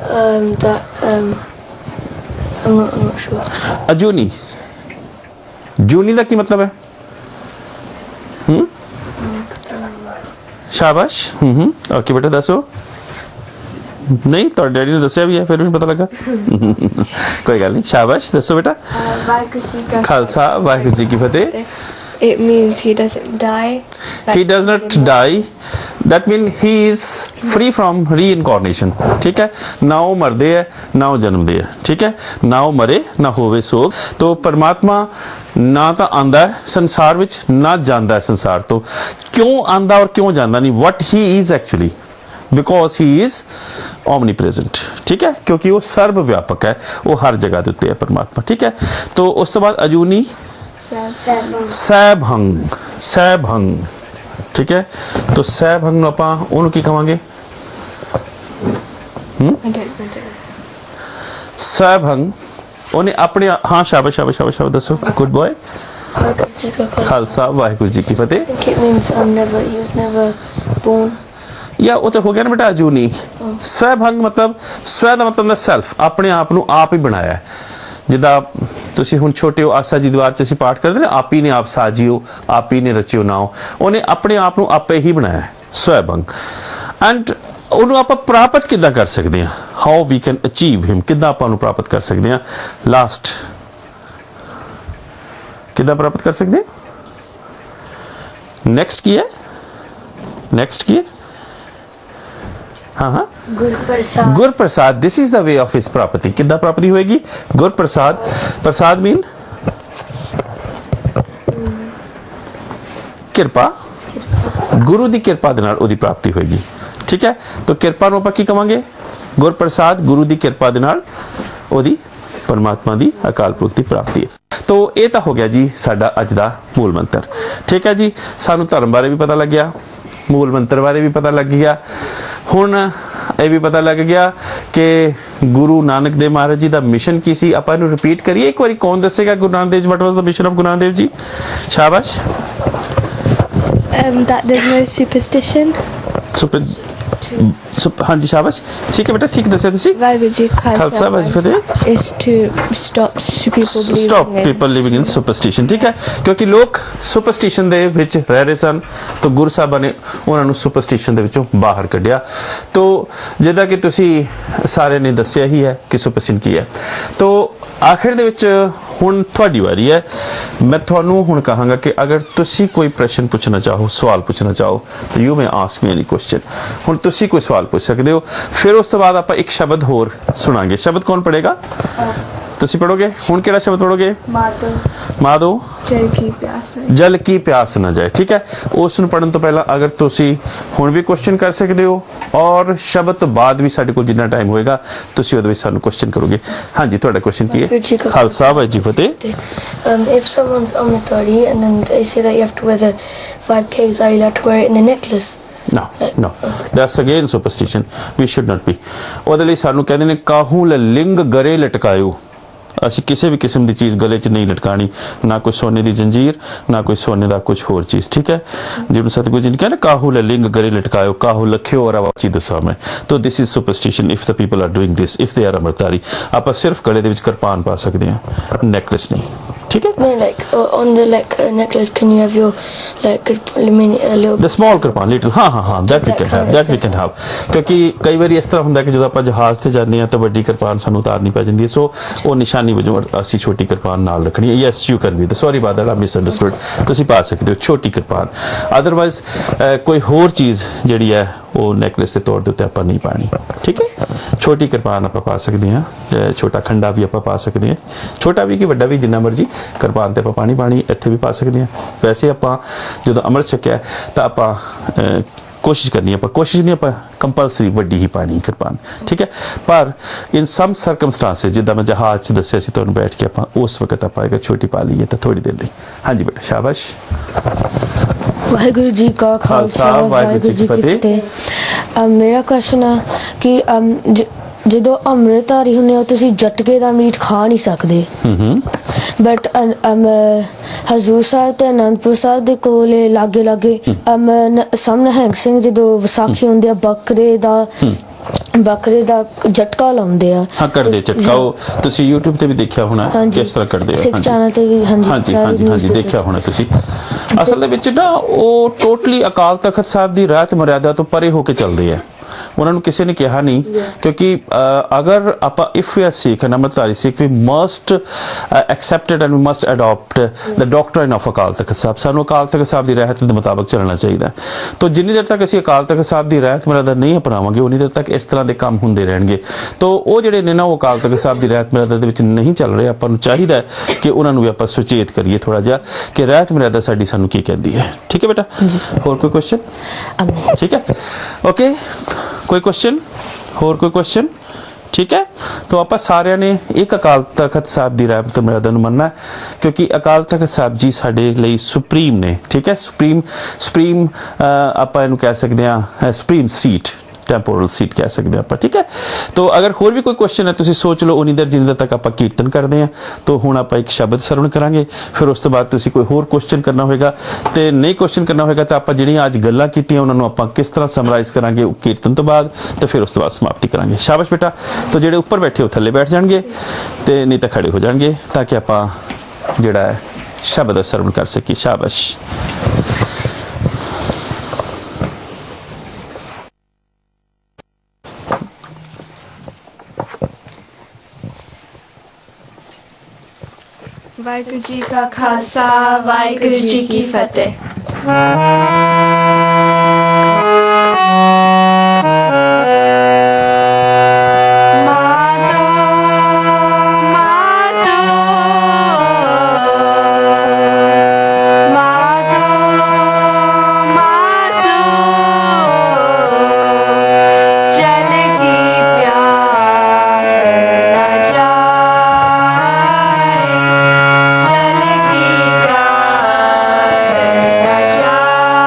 I'm not sure अजूनी जूनी दा की मतलब है शाबाश ओके बेटा दसो नहीं तो डैडी ने दसिया भी है फिर भी पता लगा कोई गल नहीं शाबाश दसो बेटा खालसा वाहिगुरू जी की फतेह it means he doesn't die he does not die that means he is free from reincarnation ठीक है ना वो मरदे है ना वो जन्मदे है ठीक है ना वो मरे ना होवे सोग तो परमात्मा ना तो आंदा है संसार विच ना जांदा है संसार तो क्यों आंदा और क्यों जांदा नहीं what he is actually because he is omni present, ठीक है, क्योंकि वो सर्व व्यापक है, वो हर जगह के उत्ते है परमात्मा, ठीक है। तो उस तो बाद अजूनी सैभंग, सैभंग, ठीक है। तो सैभंग नूं आपां उहनूं की कहांगे? सैभंग उन्हें अपने, हाँ शाबाश शाबाश शाबाश शाबाश, दसो, गुड बॉय। खालसा वाहिगुरू जी की फतेह। या वो तो हो गया ना बेटा अजूनी। स्वैभंग मतलब, स्वै का मतलब सैल्फ, अपने आप नूं आप ही बनाया है। जिदा तुसी हुण छोटे हो, आसा जी दीवार च असीं पाठ करते ना, आप ही ने आप साजियो, आप ही ने रचियो नाओ, उन्हें अपने आप नूं आपे ही बनाया है, स्वैभंग। एंड ਉਹਨੂੰ ਆਪਾਂ ਪ੍ਰਾਪਤ ਕਿੱਦਾਂ ਕਰ ਸਕਦੇ ਹਾਂ? ਹਾਊ ਵੀ ਕੈਨ ਅਚੀਵ ਹਿਮ, ਕਿੱਦਾਂ ਆਪਾਂ ਉਹਨੂੰ ਪ੍ਰਾਪਤ ਕਰ ਸਕਦੇ ਹਾਂ? ਲਾਸਟ ਕਿੱਦਾਂ ਪ੍ਰਾਪਤ ਕਰ ਸਕਦੇ ਹਾਂ? ਨੈਕਸਟ ਕੀ ਹੈ? ਨੈਕਸਟ ਕੀ ਹੈ? हाँ हाँ, Gurprasad, Gurprasad, this is the way of his प्राप्ति। किद्दां प्राप्ति होएगी? गुरप्रसाद, प्रसाद मीन किरपा, गुरु दी किरपा दे नाल ओदी प्राप्ति होएगी, ठीक है। तो किरपा नूं आपां की कहांगे? गुरप्रसाद, गुरु दी किरपा दे नाल ओदी परमात्मा दी अकाल पुरख दी प्राप्ति है। तो ये तो हो गया जी साडा अज दा मूल मंत्र, ठीक है जी। सानू धर्म बारे भी पता लग गया, मूल मंत्र बारे भी पता लग गया, हुण ये भी पता लग गया कि गुरु नानक देव महाराज जी का मिशन की सी। आपां इहनूं रिपीट करिए एक बार, कौन दसेगा Guru Nanak Dev, what was the mission of Guru Nanak Dev ji? शाबाश। That there's no superstition. हाँ जी शाबाश, ठीक है बेटा, ठीक दसिया तुसी। वाहिगुरू जी खालसा वाहिगुरू फतेह। is to stop people living in superstition, ठीक है, क्योंकि लोग सुपरस्टिशन दे विच रह रहे सन, तो गुरु साहब ने उन्हां नूं सुपरस्टिशन दे विचों बाहर कढिया। तो जिदा कि तुसी सारे ने दसिया ही है कि सुपरस्टिशन की है। तो आखिर दे विच हुण तुहाडी वारी है, मैं तुहानूं हुण कहांगा कि अगर तुसी कोई प्रश्न पूछना चाहो, सवाल पूछना चाहो, तो you may ask me any question. हुण तुसी कोई सवाल पूछ सकते हो, फिर उस तो बाद आप एक शब्द होर सुनांगे। शब्द कौन पढ़ेगा? तुसी पढ़ोगे। हुण केड़ा शब्द पढ़ोगे? माधो, जल की प्यास ना जाए, ठीक है। उस नूं पढ़न तो पहला अगर तुसी हुण भी क्वेश्चन कर सकते हो, और शब्द तो बाद भी साडे कोल जिन्ना टाइम होएगा तुसी उहदे विच सानूं क्वेश्चन करोगे। हाँ जी, तुहाडा क्वेश्चन की है? खालसा वाहिगुरू जी फतेह। If someone's Amritari and then they say that you have to wear the 5 Ks, are you allowed to wear it in the necklace? No, no, that's again superstition. We should not be. ਉਹਦੇ ਲਈ ਸਾਨੂੰ ਕਹਿੰਦੇ ਨੇ ਕਾਹੂ ਲਿੰਗ ਗਰੇ ਲਟਕਾਇਓ। ਅਸੀਂ ਕਿਸੇ ਵੀ ਕਿਸਮ ਦੀ ਚੀਜ਼ ਗਲੇ 'ਚ ਨਹੀਂ ਲਟਕਾਣੀ, ਨਾ ਕੋਈ ਸੋਨੇ ਦੀ ਜੰਜੀਰ, ਨਾ ਕੋਈ ਸੋਨੇ ਦਾ ਕੁਝ ਹੋਰ ਚੀਜ਼, ਠੀਕ ਹੈ। ਜਿਹਨੂੰ ਸਤਿਗੁਰੂ ਜੀ ਨੇ ਕਿਹਾ ਨਾ ਕਾਹੂ ਲਿੰਗ ਗਰੇ ਲਟਕਾਇਓ, ਕਾਹੂ ਲਖਿਓ ਔਰ ਆਵਾਜ਼ੀ ਦੱਸਾਂ ਮੈਂ। तो this is superstition if the people are doing this, if they are Amritdhari. ਆਪਾਂ ਸਿਰਫ ਗਲੇ ਦੇ ਵਿੱਚ ਕਿਰਪਾਨ ਪਾ ਸਕਦੇ ਹਾਂ, ਨੈਕਲੈਸ ਨਹੀਂ, ठीक है। No, like on the necklace, can you have your like little The small kirpan little, हाँ हाँ हाँ, that we can have, that we can have। क्योंकि कई बार इस तरह ਹੁੰਦਾ ਕਿ ਜਦੋਂ ਆਪਾਂ ਜਹਾਜ਼ ਤੇ ਜਾਂਦੇ ਹਾਂ ਤਾਂ ਵੱਡੀ ਕਿਰਪਾਨ ਸਾਨੂੰ ਉਤਾਰਨੀ ਪੈ ਜਾਂਦੀ ਹੈ, ਸੋ ਉਹ ਨਿਸ਼ਾਨੀ ਵਜੋਂ ਅਸੀਂ ਛੋਟੀ ਕਿਰਪਾਨ ਨਾਲ ਰੱਖਣੀ ਹੈ। Yes you can be the, sorry about that, I misunderstood. ਤੁਸੀਂ ਪਾ ਸਕਦੇ ਹੋ ਛੋਟੀ ਕਿਰਪਾਨ, ਅਦਰਵਾਈਜ਼ ਕੋਈ ਹੋਰ ਚੀਜ਼ ਜਿਹੜੀ ਹੈ ਉਹ ਨੈਕਲੈਸ ਦੇ ਤੌਰ ਦੇ ਉੱਤੇ ਆਪਾਂ ਨਹੀਂ ਪਾਣੀ, ਠੀਕ ਹੈ। ਛੋਟੀ ਕਿਰਪਾਨ ਆਪਾਂ ਪਾ ਸਕਦੇ ਹਾਂ, ਛੋਟਾ ਖੰਡਾ ਵੀ ਆਪਾਂ ਪਾ ਸਕਦੇ ਹਾਂ, ਛੋਟਾ ਵੀ ਕਿ ਵੱਡਾ ਵੀ, ਜਿੰਨਾ ਮਰਜੀ ਕਿਰਪਾਨ ਤੇ ਆਪਾਂ ਪਾਣੀ ਇੱਥੇ ਵੀ ਪਾ ਸਕਦੇ ਹਾਂ। ਵੈਸੇ ਆਪਾਂ ਜਦੋਂ ਅੰਮ੍ਰਿਤ ਛਕਿਆ ਤਾਂ ਆਪਾਂ ਕੋਸ਼ਿਸ਼ ਕਰਨੀ, ਆਪਾਂ ਕੋਸ਼ਿਸ਼ ਨਹੀਂ, ਆਪਾਂ ਕੰਪਲਸਰੀ ਵੱਡੀ ਹੀ ਪਾਣੀ ਕਿਰਪਾਨ, ਠੀਕ ਹੈ। ਪਰ ਇਨ ਸਮ ਸਰਕਮਸਟੈਂसेस, ਜਿੱਦਾਂ ਮੈਂ ਜਹਾਜ਼ 'ਚ ਦੱਸਿਆ ਸੀ ਤੁਹਾਨੂੰ ਬੈਠ ਕੇ, ਆਪਾਂ ਉਸ ਵਕਤ ਆਪਾਂ ਅਗਰ ਛੋਟੀ ਪਾ ਲਈਏ ਤਾਂ ਥੋੜੀ ਦੇਰ ਲਈ। ਹਾਂਜੀ ਬੇਟਾ, ਸ਼ਾਬਾਸ਼। ਵਾਹਿਗੁਰੂ ਜੀ ਕਾ ਖਾਲਸਾ, ਵਾਹਿਗੁਰੂ ਜੀ ਕੀ ਫਤਿਹ। ਮੇਰਾ ਕੁਐਸਚਨ ਹੈ ਕਿ ਜਦੋਂ ਅੰਮ੍ਰਿਤਧਾਰੀ ਹੁੰਦੇ ਹੋ ਤੁਸੀਂ ਜਟਕੇ ਦਾ ਮੀਟ ਖਾ ਨਹੀਂ ਸਕਦੇ, ਬਟ ਹਜ਼ੂਰ ਸਾਹਿਬ ਤੇ ਅਨੰਦਪੁਰ ਸਾਹਿਬ ਦੇ ਕੋਲੇ ਲਾਗੇ ਸਾਹਮਣੇ ਨਿਹੰਗ ਸਿੰਘ ਜਦੋਂ ਵਿਸਾਖੀ ਹੁੰਦੀ ਆ ਬੱਕਰੇ ਦਾ ਝਟਕਾ ਲਾਉਂਦੇ ਆ। ਹਾਂ, ਕਰਦੇ ਝਟਕਾ, ਉਹ ਤੁਸੀਂ YouTube ਤੇ ਵੀ ਦੇਖਿਆ ਹੋਣਾ ਕਿਸ ਤਰ੍ਹਾਂ ਕਰਦੇ ਆ। ਸਿੱਖ ਚੈਨਲ ਤੇ ਵੀ ਹਾਂਜੀ ਦੇਖਿਆ ਹੋਣਾ ਤੁਸੀਂ। ਅਸਲ ਦੇ ਵਿੱਚ ਨਾ ਉਹ ਟੋਟਲੀ ਅਕਾਲ ਤਖਤ ਸਾਹਿਬ ਦੀ ਰਾਤ ਮਰਿਆਦਾ ਤੋਂ ਪਰੇ ਹੋ ਕੇ ਚੱਲਦੇ ਆ। ਉਹਨਾਂ ਨੂੰ ਕਿਸੇ ਨੇ ਕਿਹਾ ਨਹੀਂ, ਕਿਉਂਕਿ ਅਗਰ ਆਪਾਂ if we are Sikh and Amritdhari Sikh, we must accepted and we must adapt the doctrine of Akal Takht Sahib. ਸਾਨੂੰ ਅਕਾਲ ਤਖਤ ਸਾਹਿਬ ਦੀ ਰਹਿਤ ਦੇ ਮੁਤਾਬਕ ਚੱਲਣਾ ਚਾਹੀਦਾ। ਤਾਂ ਜਿੰਨੀ ਦੇਰ ਤੱਕ ਅਸੀਂ ਅਕਾਲ ਤਖਤ ਸਾਹਿਬ ਦੀ ਰਹਿਤ ਮਰਿਆਦਾ ਨਹੀਂ ਅਪਣਾਵਾਂਗੇ, ਉਨੀ ਦੇਰ ਤੱਕ ਇਸ ਤਰ੍ਹਾਂ ਦੇ ਕੰਮ ਹੁੰਦੇ ਰਹਿਣਗੇ। ਤਾਂ ਉਹ ਜਿਹੜੇ ਨੇ ਨਾ, ਉਹ ਅਕਾਲ ਤਖਤ ਸਾਹਿਬ ਦੀ ਰਹਿਤ ਮਰਿਆਦਾ ਦੇ ਵਿੱਚ ਨਹੀਂ ਚੱਲ ਰਹੇ। ਆਪਾਂ ਨੂੰ ਚਾਹੀਦਾ ਹੈ ਕਿ ਉਹਨਾਂ ਨੂੰ ਵੀ ਆਪਾਂ ਸੁਚੇਤ ਕਰੀਏ ਥੋੜਾ ਜਿਹਾ ਕਿ ਰਹਿਤ ਮਰਿਆਦਾ ਸਾਡੀ ਸਾਨੂੰ ਕੀ ਕਹਿੰਦੀ ਹੈ, ਠੀਕ ਹੈ ਬੇਟਾ। ਹੋਰ ਕੋਈ ਕੁਐਸਚਨ? ਠੀਕ ਹੈ, ਓਕੇ। कोई क्वेश्चन? ਹੋਰ ਕੋਈ ਕੁਐਸਚਨ? ਠੀਕ ਹੈ, तो ਆਪਾਂ ਸਾਰਿਆਂ ਨੇ ਇੱਕ ਅਕਾਲ ਤਖਤ ਸਾਹਿਬ ਦੀ ਰਹਿਮਤ ਮਰਦ ਨੂੰ ਮੰਨਣਾ ਹੈ, ਕਿਉਂਕਿ ਅਕਾਲ ਤਖਤ ਸਾਹਿਬ ਜੀ ਸਾਡੇ ਲਈ ਸੁਪਰੀਮ ਨੇ। ਠੀਕ ਹੈ, ਸੁਪਰੀਮ ਆਪਾਂ ਇਹਨੂੰ ਕਹਿ ਸਕਦੇ ਹਾਂ ਸੁਪਰੀਮ ਸੀਟ, ਟੈਂਪੋਰਲ ਸੀਟ ਕਹਿ ਸਕਦੇ ਆਪਾਂ। ਠੀਕ ਹੈ, तो अगर होर भी कोई क्वेश्चन है ਤੁਸੀਂ सोच लो उन्नी देर जिन्नी देर तक ਆਪਾਂ ਕੀਰਤਨ ਕਰਦੇ ਹਾਂ। तो ਹੁਣ ਆਪਾਂ ਇੱਕ ਸ਼ਬਦ ਸਰਵਣ ਕਰਾਂਗੇ, ਫਿਰ ਉਸ ਤੋਂ ਬਾਅਦ ਤੁਸੀਂ ਕੋਈ ਹੋਰ ਕੁਐਸਚਨ ਕਰਨਾ ਹੋਵੇਗਾ, ਤੇ ਨਹੀਂ ਕੁਐਸਚਨ ਕਰਨਾ ਹੋਵੇਗਾ ਤਾਂ ਆਪਾਂ ਜਿਹੜੀਆਂ ਅੱਜ ਗੱਲਾਂ ਕੀਤੀਆਂ ਉਹਨਾਂ ਨੂੰ ਆਪਾਂ ਕਿਸ ਤਰ੍ਹਾਂ ਸਮਰਾਈਜ਼ ਕਰਾਂਗੇ ਉਹ ਕੀਰਤਨ ਤੋਂ ਬਾਅਦ, ਤੇ ਫਿਰ ਉਸ ਤੋਂ ਬਾਅਦ ਸਮਾਪਤੀ ਕਰਾਂਗੇ। ਸ਼ਾਬਾਸ਼ ਬੇਟਾ। तो ਜਿਹੜੇ ਉੱਪਰ ਬੈਠੇ ਉਹ ਥੱਲੇ ਬੈਠ ਜਾਣਗੇ, ਤੇ ਨਹੀਂ ਤਾਂ ਖੜੇ ਹੋ ਜਾਣਗੇ, ਤਾਂ ਕਿ ਆਪਾਂ ਜਿਹੜਾ ਹੈ ਸ਼ਬਦ ਦਾ ਸਰਵਣ ਕਰ ਸਕੀਏ। ਸ਼ਾਬਾਸ਼। ਵਾਹਿਗੁਰੂ ਜੀ ਕਾ ਖਾਲਸਾ ਵਾਹਿਗੁਰੂ ਜੀ ਕੀ ਫਤਿਹ। जल की प्यास न जाए।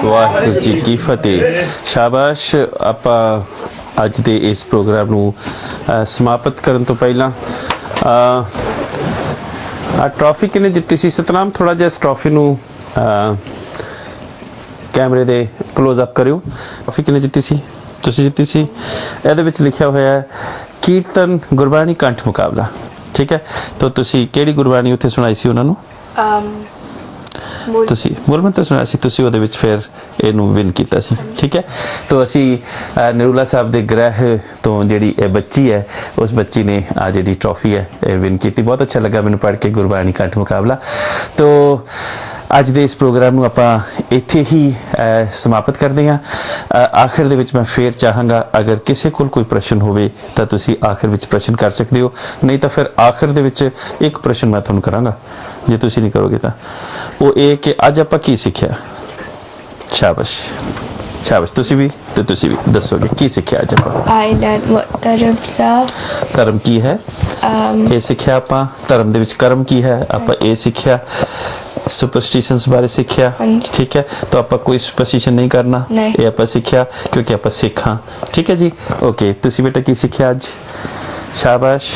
ਵਾਹਿਗੁਰੂ ਜੀ ਕੀ ਫਤਿਹ। ਸ਼ਾਬਾਸ਼। ਆਪਾਂ ਅੱਜ ਦੇ ਇਸ ਪ੍ਰੋਗਰਾਮ ਨੂੰ ਸਮਾਪਤ ਕਰਨ ਤੋਂ ਪਹਿਲਾਂ ਆ ਟਰਾਫੀ ਕਿਹਨੇ ਜਿੱਤੀ ਸੀ? ਸਤਨਾਮ, ਥੋੜਾ ਜਿਹਾ ਇਸ ਟਰਾਫੀ ਨੂੰ ਕੈਮਰੇ ਦੇ ਕਲੋਜ਼ ਅਪ ਕਰਿਓ। ਟਰਾਫੀ ਕਿਹਨੇ ਜਿੱਤੀ ਸੀ? ਤੁਸੀਂ ਜਿੱਤੀ ਸੀ। ਇਹਦੇ ਵਿੱਚ ਲਿਖਿਆ ਹੋਇਆ ਹੈ ਕੀਰਤਨ ਗੁਰਬਾਣੀ ਕੰਠ ਮੁਕਾਬਲਾ। ਠੀਕ ਹੈ, ਤਾਂ ਤੁਸੀਂ ਕਿਹੜੀ ਗੁਰਬਾਣੀ ਉੱਥੇ ਸੁਣਾਈ ਸੀ ਉਹਨਾਂ ਨੂੰ? ਤੁਸੀਂ ਮੁਰਮਤ ਸੁਣਾਇਆ ਸੀ, ਤੁਸੀਂ ਉਹਦੇ ਵਿੱਚ ਫਿਰ ਇਹਨੂੰ ਵਿਨ ਕੀਤਾ ਸੀ। ਠੀਕ ਹੈ, ਤਾਂ ਅਸੀਂ ਨਿਰੂਲਾ ਸਾਹਿਬ ਦੇ ਗ੍ਰਹਿ ਤੋਂ ਜਿਹੜੀ ਇਹ ਬੱਚੀ ਹੈ, ਉਸ ਬੱਚੀ ਨੇ ਆ ਜਿਹੜੀ ਟਰੋਫੀ ਹੈ ਇਹ ਵਿਨ ਕੀਤੀ। ਬਹੁਤ ਅੱਛਾ ਲੱਗਾ ਮੈਨੂੰ ਪੜ੍ਹ ਕੇ ਗੁਰਬਾਣੀ ਕੰਠ ਮੁਕਾਬਲਾ। ਤੋ ਅੱਜ ਦੇ ਇਸ ਪ੍ਰੋਗਰਾਮ ਨੂੰ ਆਪਾਂ ਇੱਥੇ ਹੀ ਸਮਾਪਤ ਕਰਦੇ ਹਾਂ। ਆਖਿਰ ਦੇ ਵਿੱਚ ਮੈਂ ਫੇਰ ਚਾਹਾਂਗਾ ਅਗਰ ਕਿਸੇ ਕੋਲ ਕੋਈ ਪ੍ਰਸ਼ਨ ਹੋਵੇ ਤਾਂ ਤੁਸੀਂ ਆਖਿਰ ਵਿੱਚ ਪ੍ਰਸ਼ਨ ਕਰ ਸਕਦੇ ਹੋ, ਨਹੀਂ ਤਾਂ ਫਿਰ ਆਖਿਰ ਦੇ ਵਿੱਚ ਇੱਕ ਪ੍ਰਸ਼ਨ ਮੈਂ ਤੁਹਾਨੂੰ ਕਰਾਂਗਾ ਜੇ ਤੁਸੀਂ ਨਹੀਂ ਕਰੋਗੇ ਤਾਂ। ਉਹ ਇਹ ਕਿ ਅੱਜ ਆਪਾਂ ਕੀ ਸਿੱਖਿਆ? ਸ਼ਾਬਾਸ਼ ਸ਼ਾਬਾਸ਼। ਤੁਸੀਂ ਵੀ ਦੱਸੋਗੇ ਕੀ ਸਿੱਖਿਆ ਅੱਜ ਆਪਾਂ? I learned what ਧਰਮ ਦਾ। ਧਰਮ ਕੀ ਹੈ ਇਹ ਸਿੱਖਿਆ ਆਪਾਂ। ਧਰਮ ਦੇ ਵਿੱਚ ਕਰਮ ਕੀ ਹੈ ਆਪਾਂ ਇਹ ਸਿੱਖਿਆ। ਸੁਪਰਸਟੀਸ਼ਨਸ ਬਾਰੇ ਸਿੱਖਿਆ। ਠੀਕ ਹੈ, ਤਾਂ ਆਪਾਂ ਕੋਈ ਸੁਪਰਸਟੀਸ਼ਨ ਨਹੀਂ ਕਰਨਾ, ਇਹ ਆਪਾਂ ਸਿੱਖਿਆ ਕਿਉਂਕਿ ਆਪਾਂ ਸਿੱਖ ਹਾਂ। ਠੀਕ ਹੈ ਜੀ, ਓਕੇ। ਤੁਸੀਂ ਬੇਟਾ ਕੀ ਸਿੱਖਿਆ ਅੱਜ? ਸ਼ਾਬਾਸ਼,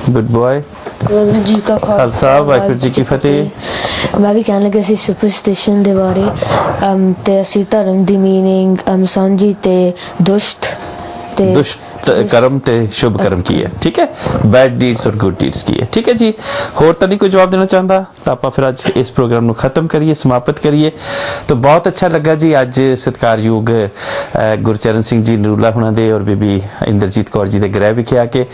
ਗੁੱਡ ਬॉय। ਵਾਹਿਗੁਰੂ ਜੀ ਕਾ ਖਾਲਸਾ, ਵਾਹਿਗੁਰੂ ਜੀ ਕੀ ਫਤਿਹ। ਮੈਂ ਵੀ ਕਹਿਣ ਲੱਗਾ ਸੀ ਸੁਪਰਸਟੀਸ਼ਨ ਦੇ ਬਾਰੇ, ਤੇ ਅਸੀਂ ਧਰਮ ਦੀ ਮੀਨਿੰਗ ਸਮਝੀ ਤੇ ਦੁਸ਼ਟ ਕਰਮ ਤੇ ਸ਼ੁਭ ਕਰਮ ਕੀ ਹੈ। ਠੀਕ ਹੈ, ਬੈਡ ਡੀਡਸ ਔਰ ਗੁੱਡ ਡੀਡਸ ਕੀ ਹੈ। ਠੀਕ ਹੈ ਜੀ, ਹੋਰ ਤਾਂ ਨਹੀਂ ਕੋਈ ਜਵਾਬ ਦੇਣਾ ਚਾਹੁੰਦਾ ਤਾਂ ਆਪਾਂ ਫਿਰ ਅੱਜ ਇਸ ਪ੍ਰੋਗਰਾਮ ਨੂੰ ਖਤਮ ਕਰੀਏ, ਸਮਾਪਤ ਕਰੀਏ। ਤਾਂ ਬਹੁਤ ਅੱਛਾ ਲੱਗਾ ਜੀ ਅੱਜ ਸਤਿਕਾਰਯੋਗ ਗੁਰਚਰਨ ਸਿੰਘ ਜੀ ਨਰੂਲਾ ਹੁਣਾਂ ਦੇ ਔਰ ਬੀਬੀ ਇੰਦਰਜੀਤ ਕੌਰ ਜੀ ਦੇ ਗ੍ਰਹਿ ਵਿਖੇ ਆ ਕੇ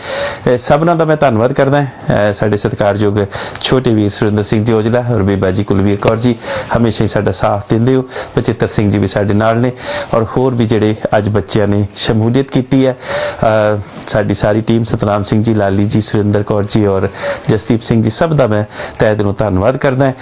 ਸਭਨਾਂ ਦਾ ਮੈਂ ਧੰਨਵਾਦ ਕਰਦਾ। ਸਾਡੇ ਸਤਿਕਾਰਯੋਗ ਛੋਟੇ ਵੀਰ ਸੁਰਿੰਦਰ ਸਿੰਘ ਜੀ ਔਜਲਾ ਔਰ ਬੀਬਾ ਜੀ ਕੁਲਵੀਰ ਕੌਰ ਜੀ ਹਮੇਸ਼ਾ ਹੀ ਸਾਡਾ ਸਾਥ ਦਿੰਦੇ ਹੋ। ਬਚਿੱਤਰ ਸਿੰਘ ਜੀ ਵੀ ਸਾਡੇ ਨਾਲ ਨੇ ਔਰ ਹੋਰ ਵੀ ਜਿਹੜੇ ਅੱਜ ਬੱਚਿਆਂ ਨੇ ਸ਼ਮੂਲੀਅਤ ਕੀਤੀ ਹੈ। ਸਾਡੀ ਸਾਰੀ ਟੀਮ ਸਤਨਾਮ ਸਿੰਘ ਜੀ, ਲਾਲੀ ਜੀ, ਸੁਰਿੰਦਰ ਕੌਰ ਜੀ ਔਰ ਜਸਦੀਪ ਸਿੰਘ ਜੀ, ਸਭ ਦਾ ਮੈਂ ਤਹਿ ਦਿਲੋਂ ਧੰਨਵਾਦ ਕਰਦਾ।